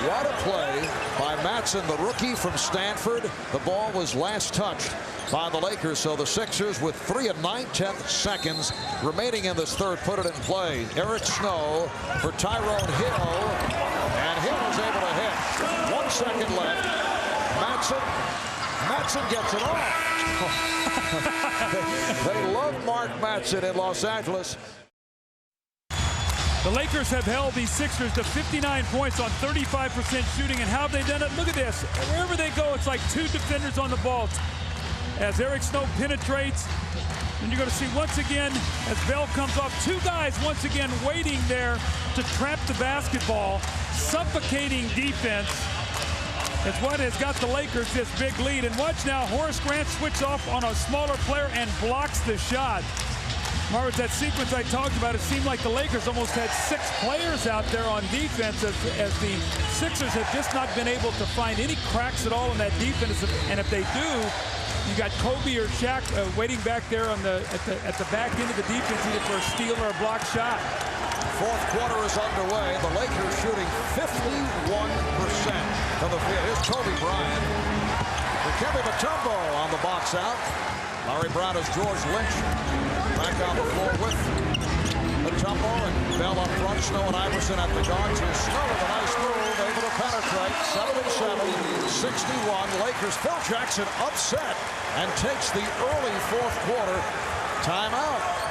What a play by Matson, the rookie from Stanford. The ball was last touched by the Lakers, so the Sixers with 3 9/10 seconds remaining in this third put it in play. Eric Snow for Tyrone Hill, and Hill is able to hit. 1 second left. Matson gets it off. They love Mark Matson in Los Angeles. The Lakers have held these Sixers to 59 points on 35% shooting, and how have they done it? Look at this. Wherever they go, it's like 2 defenders on the ball. As Eric Snow penetrates, and you're going to see once again, as Bell comes off, 2 guys once again waiting there to trap the basketball. Suffocating defense. It's what has got the Lakers this big lead. And watch now, Horace Grant switches off on a smaller player and blocks the shot. Marvin, that sequence I talked about, it seemed like the Lakers almost had 6 players out there on defense as the Sixers have just not been able to find any cracks at all in that defense. And if they do, you got Kobe or Shaq waiting back there on at the back end of the defense, either for a steal or a block shot. Fourth quarter is underway. The Lakers shooting 51%. from the field. Here's Kobe Bryant. Dikembe Mutombo on the box out. Larry Brown is George Lynch. Back on the floor with Mutombo and Bell up front. Snow and Iverson at the guards. Here's Snow with a nice move, able to penetrate. 77-61. Lakers. Phil Jackson upset and takes the early fourth quarter timeout.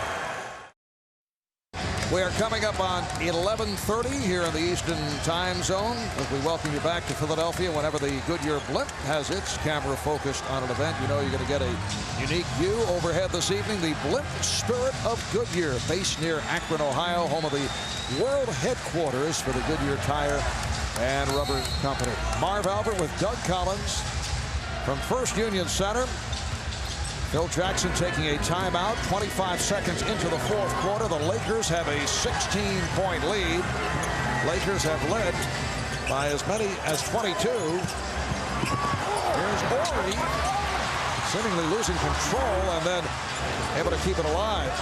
We are coming up on 11:30 here in the Eastern Time Zone as we welcome you back to Philadelphia. Whenever the Goodyear Blimp has its camera focused on an event, you know you're going to get a unique view overhead this evening. The Blimp Spirit of Goodyear, based near Akron, Ohio, home of the world headquarters for the Goodyear Tire and Rubber Company. Marv Albert with Doug Collins from First Union Center. Phil Jackson taking a timeout. 25 seconds into the fourth quarter. The Lakers have a 16-point lead. Lakers have led by as many as 22. Here's Horry, seemingly losing control and then able to keep it alive.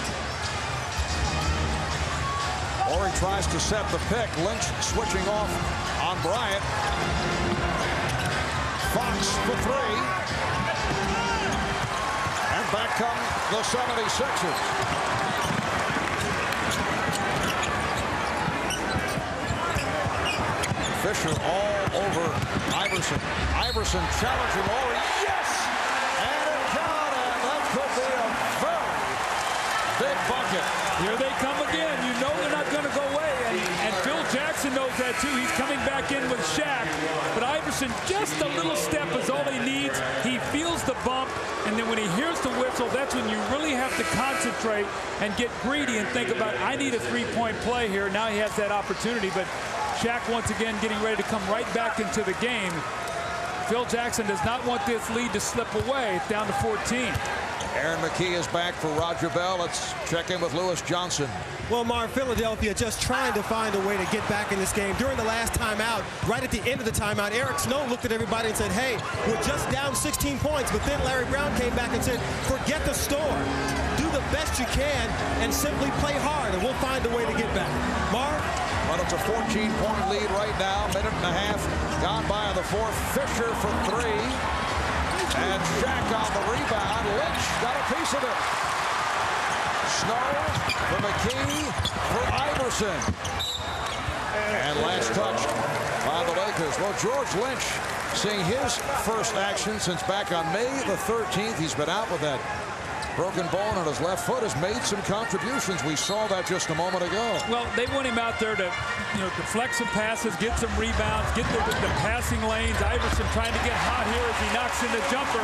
Horry tries to set the pick. Lynch switching off on Bryant. Fox for three. Back come the 76ers. Fisher all over Iverson. Iverson challenging Horry. Yes! And it got it. That could be a very big bucket. Here they come again. You know they're not going to go away. And Phil Jackson knows that too. He's coming back in with Shaq. But Iverson, just a little step is all he needs. He feels the bump. And then when he hears the whistle, that's when you really have to concentrate and get greedy and think about, I need a three-point play here. Now he has that opportunity. But Shaq once again getting ready to come right back into the game. Phil Jackson does not want this lead to slip away. It's down to 14. Aaron McKee is back for Roger Bell. Let's check in with Lewis Johnson. Well, Marv, Philadelphia just trying to find a way to get back in this game. During the last timeout, right at the end of the timeout, Eric Snow looked at everybody and said, hey, we're just down 16 points. But then Larry Brown came back and said, forget the score. Do the best you can and simply play hard, and we'll find a way to get back. Marv? Well, it's a 14-point lead right now. Minute and a half gone by in the fourth. Fisher for three. And Shaq on the rebound. Lynch got a piece of it. Snow for McKee for Iverson. And last touch by the Lakers. Well, George Lynch seeing his first action since back on May the 13th. He's been out with that broken bone on his left foot, has made some contributions. We saw that just a moment ago. Well, they want him out there to, deflect some passes, get some rebounds, get the passing lanes. Iverson trying to get hot here as he knocks in the jumper.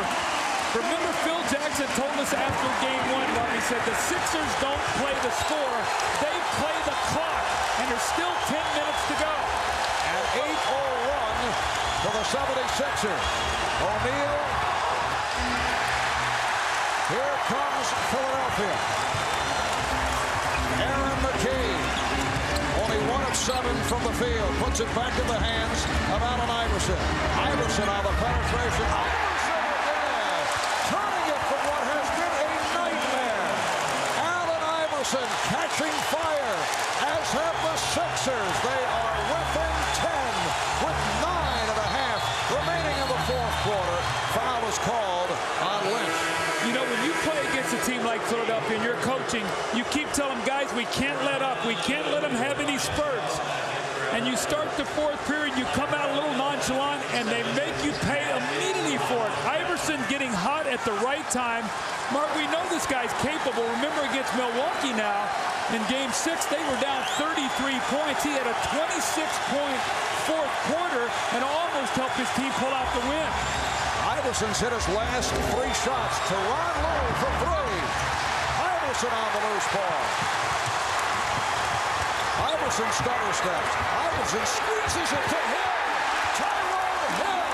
Remember, Phil Jackson told us after game one, he said the Sixers don't play the score, they play the clock, and there's still 10 minutes to go. An 8-0 run for the 76ers. O'Neal. Here comes Philadelphia. Aaron McKee, only 1 of 7 from the field, puts it back in the hands of Allen Iverson. Iverson on the penetration. Iverson again, turning it from what has been a nightmare. Allen Iverson catching fire, as have the Sixers. They are within 10 with 9.5 remaining in the fourth quarter. Foul is called on Lynch. When you play against a team like Philadelphia and you're coaching, you keep telling guys, we can't let up. We can't let them have any spurts. And you start the fourth period, you come out a little nonchalant, and they make you pay immediately for it. Iverson getting hot at the right time. Mark, we know this guy's capable. Remember against Milwaukee now, in Game 6, they were down 33 points. He had a 26-point fourth quarter and almost helped his team pull out the win. Iverson's hit his last 3 shots. Teron Lowe for 3. Iverson on the loose ball. Iverson stutter steps. Iverson squeezes it to Hill. Tyrone Hill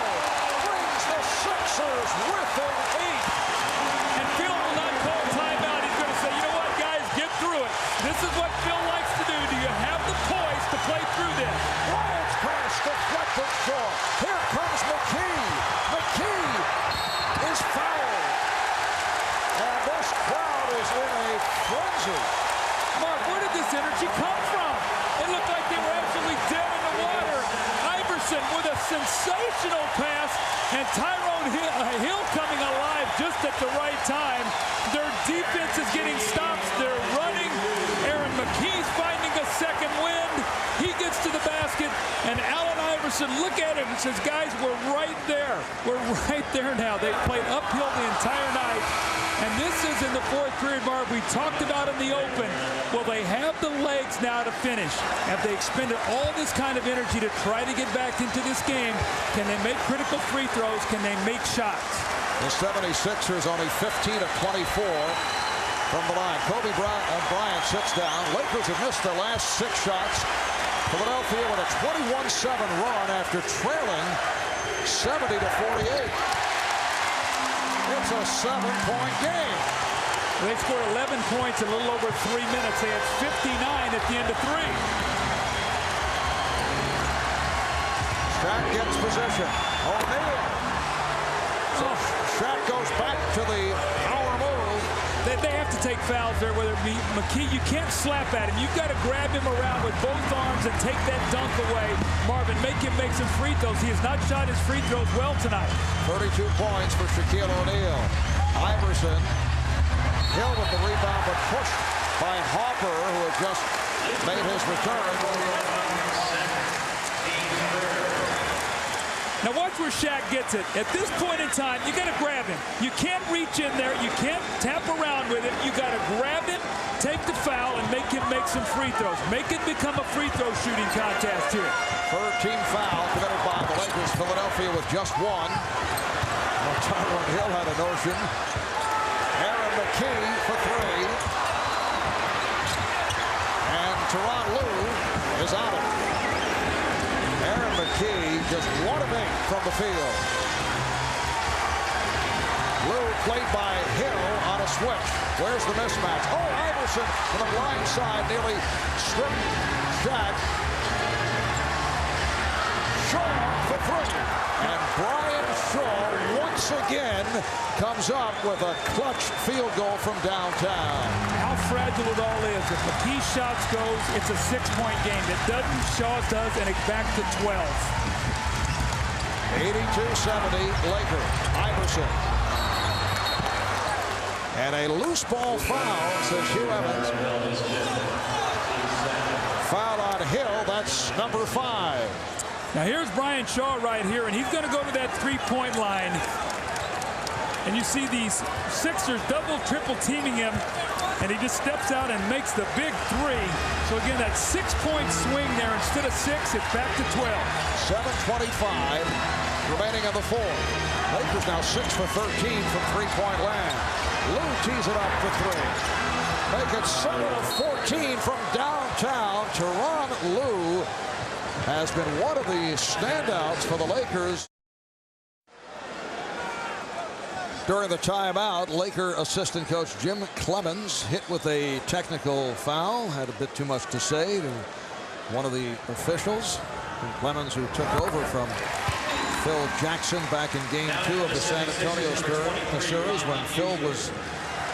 brings the Sixers within 8. And Phil will not call timeout. He's going to say, you know what, guys, get through it. This is what Phil likes to do. Do you have the poise to play through this? Bryant's pass deflected short. Here comes McKee. McKee is fouled. And this crowd is in a frenzy. Mark, where did this energy come from? It looked like they were absolutely dead in the water. Iverson with a sensational pass, and Tyrone Hill coming alive just at the right time. Their defense is getting stops. They're running. Aaron McKie's finding a second wind. He gets to the basket, and Allen Iverson, look at him, and says, guys, we're right there. We're right there now. They played uphill the entire night. And this is in the fourth period, Marv. We talked about in the open. Well, they have the legs now to finish. Have they expended all this kind of energy to try to get back into this game? Can they make critical free throws? Can they make shots? The 76ers only 15 of 24 from the line. Kobe Bryant sits down. Lakers have missed their last 6 shots. Philadelphia with a 21-7 run after trailing 70-48. It's a 7-point game. They scored 11 points in a little over 3 minutes. They had 59 at the end of 3. Shaq gets position. O'Neal. So Shaq goes back to the power move. They have to take fouls there, whether it be McKie. You can't slap at him. You've got to grab him around with both arms and take that dunk away. Marvin, make him make some free throws. He has not shot his free throws well tonight. 32 points for Shaquille O'Neal. Iverson. Hill with the rebound, but pushed by Harper, who had just made his return. Now watch where Shaq gets it. At this point in time, you got to grab him. You can't reach in there. You can't tap around with him. You got to grab him, take the foul, and make him make some free throws. Make it become a free throw shooting contest here. Third team foul committed by the Lakers. Philadelphia with just one. Tyrone Hill had a notion. Aaron McKie for 3. And Tyronn Lue is out of it. Aaron McKie just 1 of 8 from the field. Lue played by Hill on a switch. Where's the mismatch? Oh, Iverson from the blind side nearly stripped Shaq. Shaw for 3. And Brian Shaw once again comes up with a clutch field goal from downtown. How fragile it all is. If McKie's shots goes, it's a 6-point game. It doesn't, Shaw does, and it's back to 12. 82-70 Lakers. Iverson. And a loose ball foul, says Hugh Evans. Foul on Hill, that's number 5. Now here's Brian Shaw right here, and he's going to go to that 3-point line. And you see these Sixers double, triple teaming him, and he just steps out and makes the big 3. So again, that 6-point swing there. Instead of 6, it's back to 12. 7:25 remaining on the 4th. Lakers now 6 for 13 from 3-point land. Lue tees it up for 3. Make it 7 of 14 from downtown. Tyronn Lue has been one of the standouts for the Lakers. During the timeout, Laker assistant coach Jim Clemens hit with a technical foul. Had a bit too much to say to one of the officials. Clemens, who took over from Phil Jackson back in Game 2 of the San Antonio series when Phil was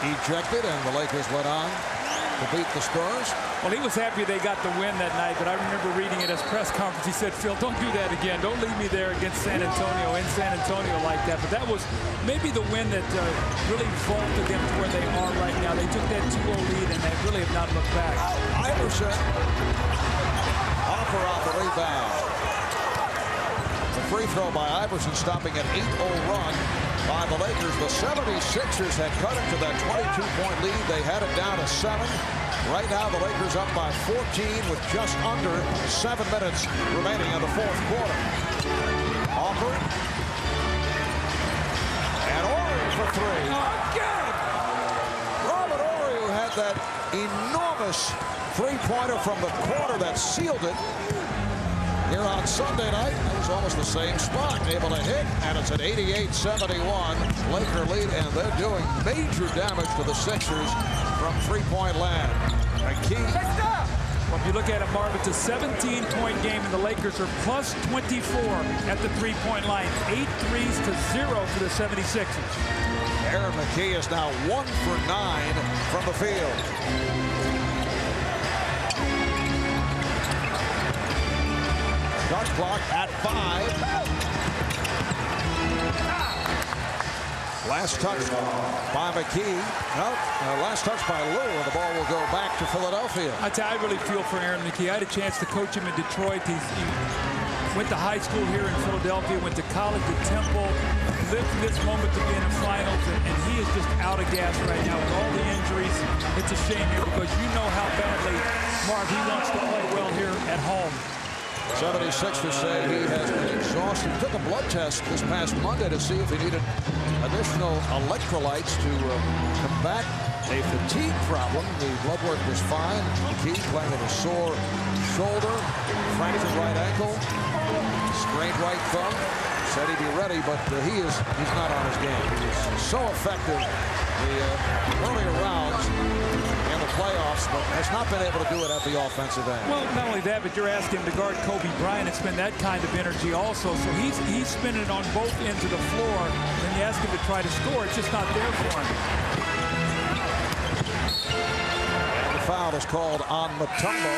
ejected and the Lakers went on to beat the Spurs. Well, he was happy they got the win that night, but I remember reading at his press conference, he said, Phil, don't do that again. Don't leave me there against San Antonio, in San Antonio like that. But that was maybe the win that really vaulted them to where they are right now. They took that 2-0 lead, and they really have not looked back. Iverson. Harper on the rebound. The free throw by Iverson, stopping an 8-0 run by the Lakers. The 76ers had cut into that 22-point lead. They had it down to 7. Right now, the Lakers up by 14 with just under 7 minutes remaining in the 4th quarter. Harper. And Horry for 3. Again! Robert Horry, who had that enormous three-pointer from the corner that sealed it. Here on Sunday night, it was almost the same spot, able to hit, and it's an 88-71 Laker lead, and they're doing major damage to the Sixers from three-point land. McKie. Well, if you look at it, Marv, it's a 17-point game, and the Lakers are plus 24 at the three-point line. 8 threes to 0 for the 76ers. Aaron McKie is now 1 for 9 from the field. Shot clock at 5. Last touch by McKee. No, last touch by Lou, and the ball will go back to Philadelphia. I really feel for Aaron McKee. I had a chance to coach him in Detroit. He went to high school here in Philadelphia, went to college at Temple, lived for this moment to be in the finals, and he is just out of gas right now with all the injuries. It's a shame here because you know how badly Marv, he wants to play well here at home. 76ers say he has been exhausted. He took a blood test this past Monday to see if he needed additional electrolytes to combat a fatigue problem. The blood work was fine. McKee playing with a sore shoulder, fractured right ankle, sprained right thumb. Said he'd be ready, but he's not on his game. He was so effective the earlier rounds in the playoffs, but has not been able to do it at the offensive end. Well, not only that, but you're asking him to guard Kobe Bryant and spend that kind of energy also. So he's spending it on both ends of the floor. Then you ask him to try to score. It's just not there for him. The foul is called on Mutombo.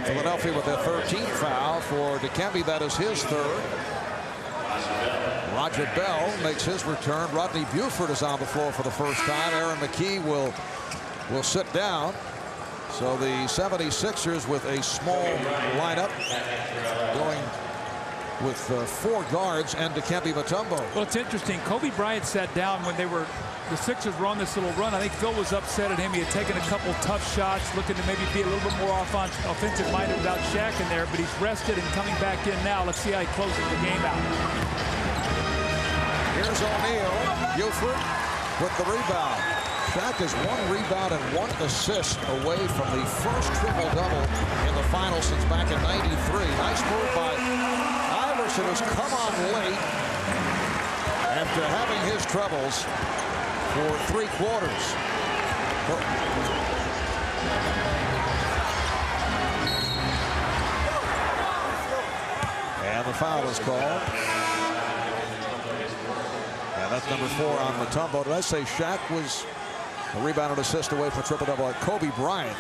Philadelphia with their 13th foul. For Dikembe, that is his third. Roger Bell makes his return. Rodney Buford is on the floor for the first time. Aaron McKee will sit down. So the 76ers with a small lineup going with 4 guards and Dikembe Mutombo. Well, it's interesting. Kobe Bryant sat down when the Sixers were on this little run. I think Phil was upset at him. He had taken a couple tough shots, looking to maybe be a little bit more offensive-minded without Shaq in there, but he's rested and coming back in now. Let's see how he closes the game out. Here's O'Neal. Buford with the rebound. Shaq is 1 rebound and 1 assist away from the first triple-double in the finals since back in '93. Nice move by Iverson, who's come on late after having his troubles for 3 quarters. And the foul is called. And that's number 4 on Mutombo. Did I say Shaq was a rebound and assist away from triple-double? Kobe Bryant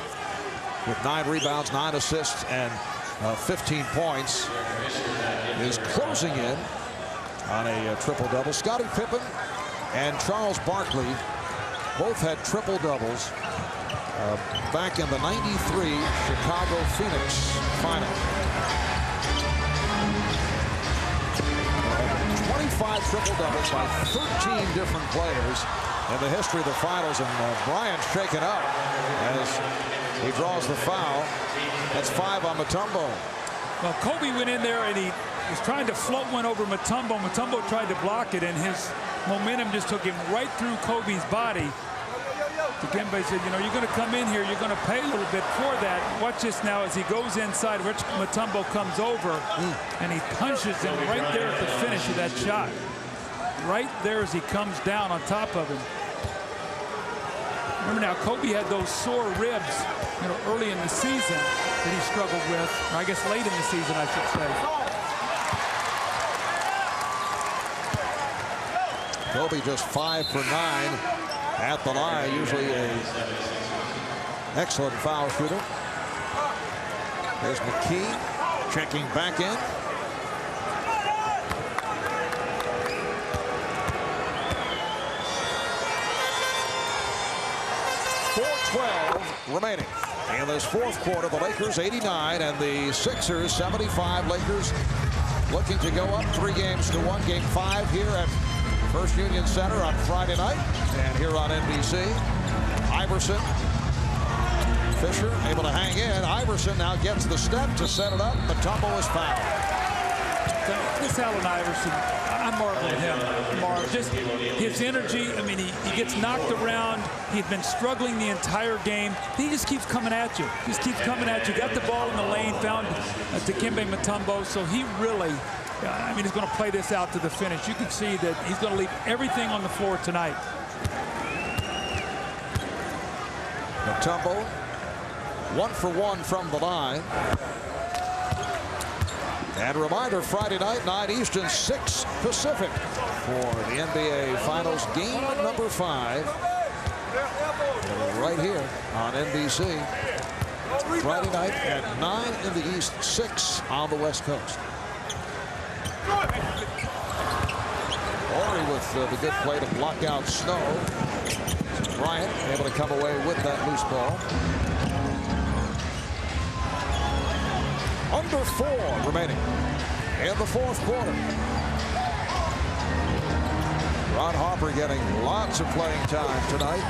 with 9 rebounds, 9 assists, and 15 points is closing in on a triple-double. Scottie Pippen and Charles Barkley both had triple-doubles back in the '93 Chicago Phoenix final. 25 triple-doubles by 13 different players in the history of the finals, and Bryant's shaken up as he draws the foul. That's 5 on Mutombo. Well, Kobe went in there and he was trying to float one over Mutombo. Mutombo tried to block it, and his momentum just took him right through Kobe's body. Dikembe said, you know, you're going to come in here, you're going to pay a little bit for that. Watch this now as he goes inside. Rich Mutombo comes over, and he punches him right there at the finish of that shot. Right there as he comes down on top of him. Remember now, Kobe had those sore ribs, you know, early in the season that he struggled with, or I guess late in the season, I should say. Kobe just 5 for 9 at the line. Usually an excellent foul shooter. There's McKee checking back in. .412 remaining in this 4th quarter. The Lakers 89 and the Sixers 75. Lakers looking to go up 3 games to 1. Game 5 here at First Union Center on Friday night, and here on NBC. Iverson, Fisher able to hang in. Iverson now gets the step to set it up. Mutombo is fouled. This Allen Iverson, I marvel at him, Marv. Just his energy. I mean, he gets knocked around. He's been struggling the entire game. He just keeps coming at you. Just keeps coming at you. Got the ball in the lane, found Dikembe Mutombo. So he really, I mean, he's going to play this out to the finish. You can see that he's going to leave everything on the floor tonight. Mutombo, 1 for 1 from the line. And a reminder, Friday night, 9 Eastern, 6 Pacific for the NBA Finals game number 5. Right here on NBC. Friday night at 9 in the East, 6 on the West Coast. Horry with the good play to block out Snow. Bryant able to come away with that loose ball. Under 4 remaining in the fourth quarter. Ron Harper getting lots of playing time tonight.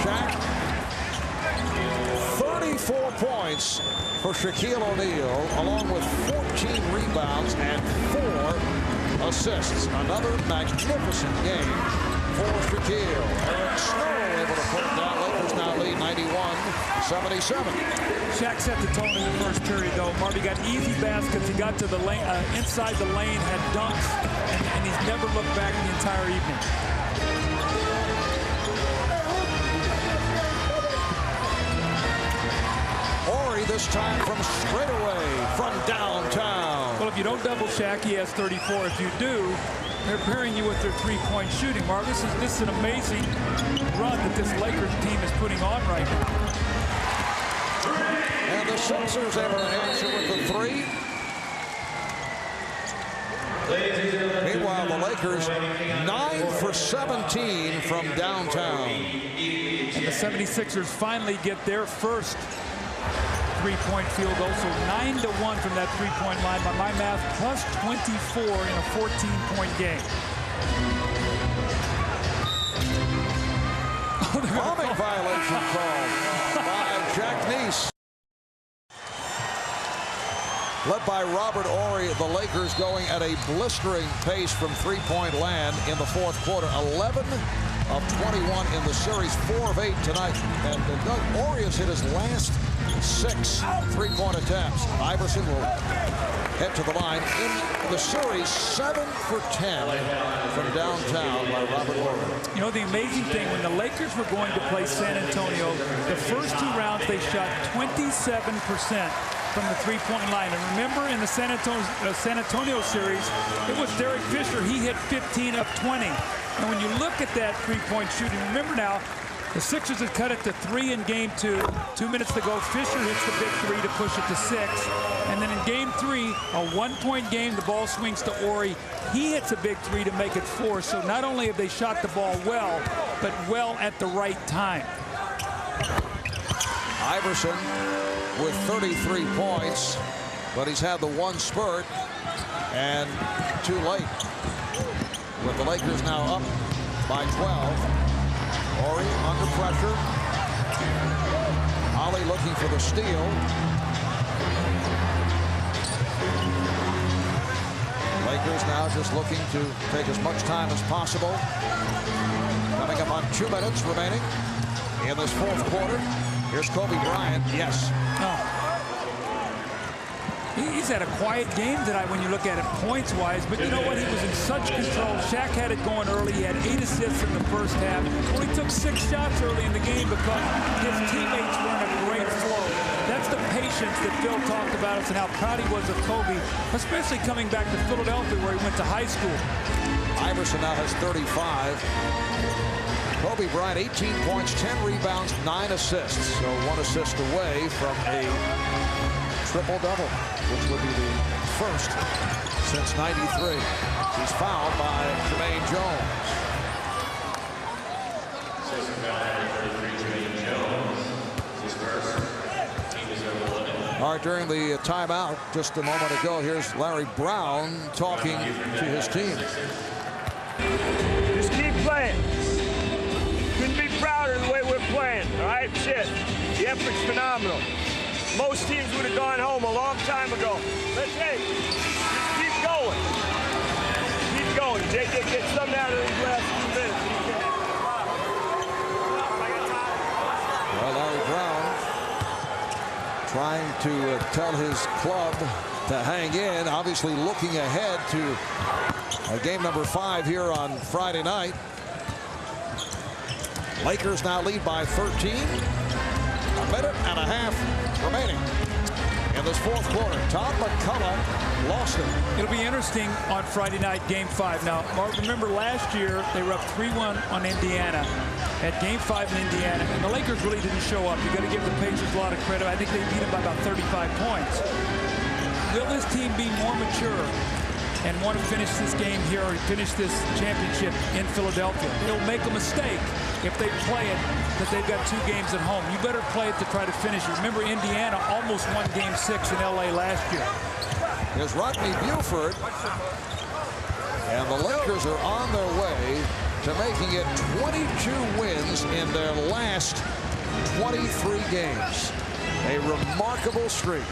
Shaq, 34 points for Shaquille O'Neal, along with 14 rebounds and 4 assists. Another magnificent game for Shaquille. Eric Snow able to put it down. Lakers now lead 91-77. Shaq set the tone in the first period, though. Marty got easy baskets. He got to the lane, inside the lane, had dunks, and he's never looked back the entire evening. Horry this time from straight away from downtown. Well, if you don't double Shaq, he has 34. If you do, they're pairing you with their three-point shooting. Mark, this is an amazing run that this Lakers team is putting on right now. And the Sixers able to answer with the 3. Meanwhile, the Lakers 9 for 17 from downtown. And the 76ers finally get their first three-point field goal, so 9-1 from that three-point line. By my math, plus 24 in a 14-point game. Bombing violation called by Jack Neese. Led by Robert Horry, the Lakers going at a blistering pace from three-point land in the fourth quarter. 11 of 21 in the series, 4 of 8 tonight. And Doug Horry has hit his last 6 three-point attempts. Iverson will head to the line in the series. 7 for 10 from downtown by Robert Horry. You know, the amazing thing, when the Lakers were going to play San Antonio, the first 2 rounds they shot 27% from the three-point line. And remember, in the San Antonio series, it was Derek Fisher. He hit 15 of 20. And when you look at that three-point shooting, remember now, the Sixers had cut it to 3 in game 2. 2 minutes to go. Fisher hits the big 3 to push it to 6. And then in game 3, a 1-point game, the ball swings to Horry. He hits a big 3 to make it 4. So not only have they shot the ball well, but well at the right time. Iverson with 33 points, but he's had the 1 spurt and too late. With the Lakers now up by 12. Horry under pressure. Ollie looking for the steal. Lakers now just looking to take as much time as possible. Coming up on 2 minutes remaining in this fourth quarter. Here's Kobe Bryant. Yes. He's had a quiet game tonight when you look at it points-wise, but you know what? He was in such control. Shaq had it going early. He had 8 assists in the first half. Only took 6 shots early in the game because his teammates were in a great flow. That's the patience that Phil talked about us and how proud he was of Kobe, especially coming back to Philadelphia where he went to high school. Iverson now has 35. Kobe Bryant, 18 points, 10 rebounds, 9 assists. So 1 assist away from a triple-double, which would be the first since '93. He's fouled by Jermaine Jones. All right, during the timeout just a moment ago, here's Larry Brown talking to his team. Just keep playing. Couldn't be prouder of the way we're playing, all right? Shit, the effort's phenomenal. Most teams would have gone home a long time ago. Let's just keep going. Keep going. Get something out of these last few minutes. Well, Larry Brown trying to tell his club to hang in, obviously looking ahead to game number 5 here on Friday night. Lakers now lead by 13. A minute and a half remaining in this fourth quarter. Todd McCullough lost it. It'll be interesting on Friday night, game 5. Now, Mark, remember last year they were up 3-1 on Indiana. at Game 5 in Indiana, and the Lakers really didn't show up. You got to give the Pacers a lot of credit. I think they beat them by about 35 points. Will this team be more mature and want to finish this game here or finish this championship in Philadelphia? They'll make a mistake if they play it that they've got 2 games at home. You better play it to try to finish it. Remember, Indiana almost won Game 6 in LA last year. Here's Rodney Buford. And the Lakers are on their way to making it 22 wins in their last 23 games. A remarkable streak,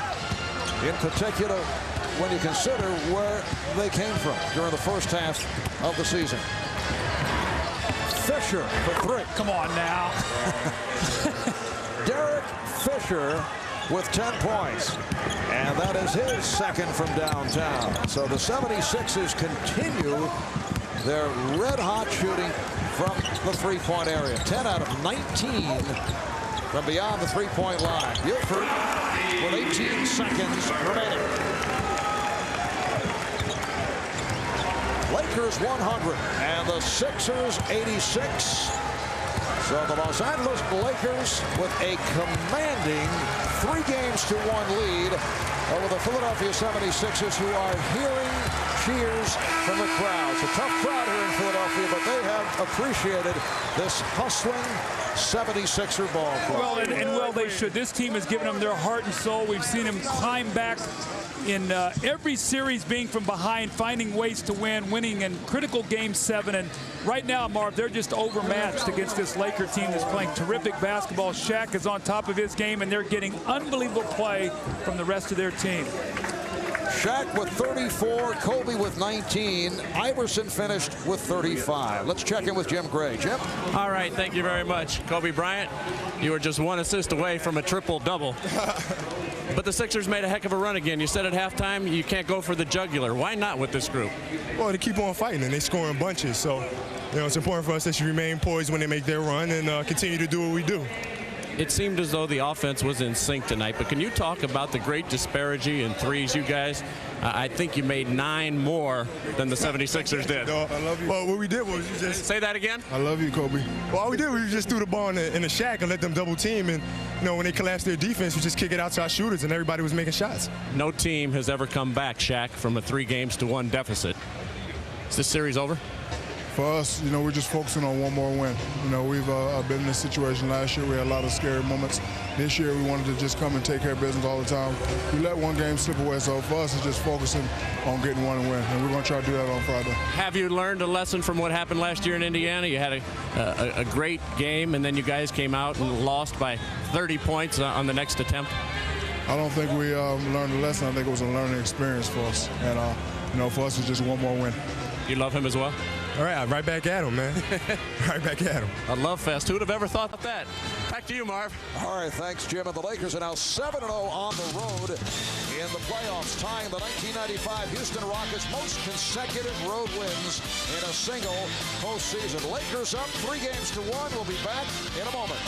in particular when you consider where they came from during the first half of the season. Fisher for 3. Come on now. Derek Fisher with 10 points. And that is his second from downtown. So the 76ers continue their red-hot shooting from the three-point area. 10 out of 19 from beyond the three-point line. Buford with 18 seconds remaining. Lakers 100 and the Sixers 86. So the Los Angeles Lakers with a commanding 3-1 lead over the Philadelphia 76ers, who are hearing cheers from the crowd. It's a tough crowd here in Philadelphia, but they have appreciated this hustling 76er ball club. Well, and well they should. This team has given them their heart and soul. We've seen them climb back in every series, being from behind, finding ways to win, winning in critical Game 7. And right now, Marv, they're just overmatched against this Laker team that's playing terrific basketball. Shaq is on top of his game, and they're getting unbelievable play from the rest of their team. Shaq with 34, Kobe with 19, Iverson finished with 35. Let's check in with Jim Gray. Jim? All right, thank you very much. Kobe Bryant, you were just 1 assist away from a triple-double. But the Sixers made a heck of a run again. You said at halftime you can't go for the jugular. Why not with this group? Well, they keep on fighting, and they score in bunches. So, you know, it's important for us that you remain poised when they make their run and continue to do what we do. It seemed as though the offense was in sync tonight, but can you talk about the great disparity in threes, you guys? I think you made 9 more than the 76ers did. No, I love you. Well, what we did was just... Say that again? I love you, Kobe. Well, all we did was we just threw the ball in the shack and let them double team. And, you know, when they collapsed their defense, we just kick it out to our shooters, and everybody was making shots. No team has ever come back, Shaq, from a 3-1 deficit. Is this series over? For us, you know, we're just focusing on one more win. You know, we've been in this situation last year. We had a lot of scary moments. This year, we wanted to just come and take care of business all the time. We let one game slip away, so for us, it's just focusing on getting one win, and we're going to try to do that on Friday. Have you learned a lesson from what happened last year in Indiana? You had a great game, and then you guys came out and lost by 30 points on the next attempt. I don't think we learned a lesson. I think it was a learning experience for us, and you know, for us, it's just one more win. You love him as well? All right, right back at him, man. Right back at him. A love fest. Who would have ever thought of that? Back to you, Marv. All right, thanks, Jim. And the Lakers are now 7-0 on the road in the playoffs, tying the 1995 Houston Rockets' most consecutive road wins in a single postseason. Lakers up 3-1. We'll be back in a moment.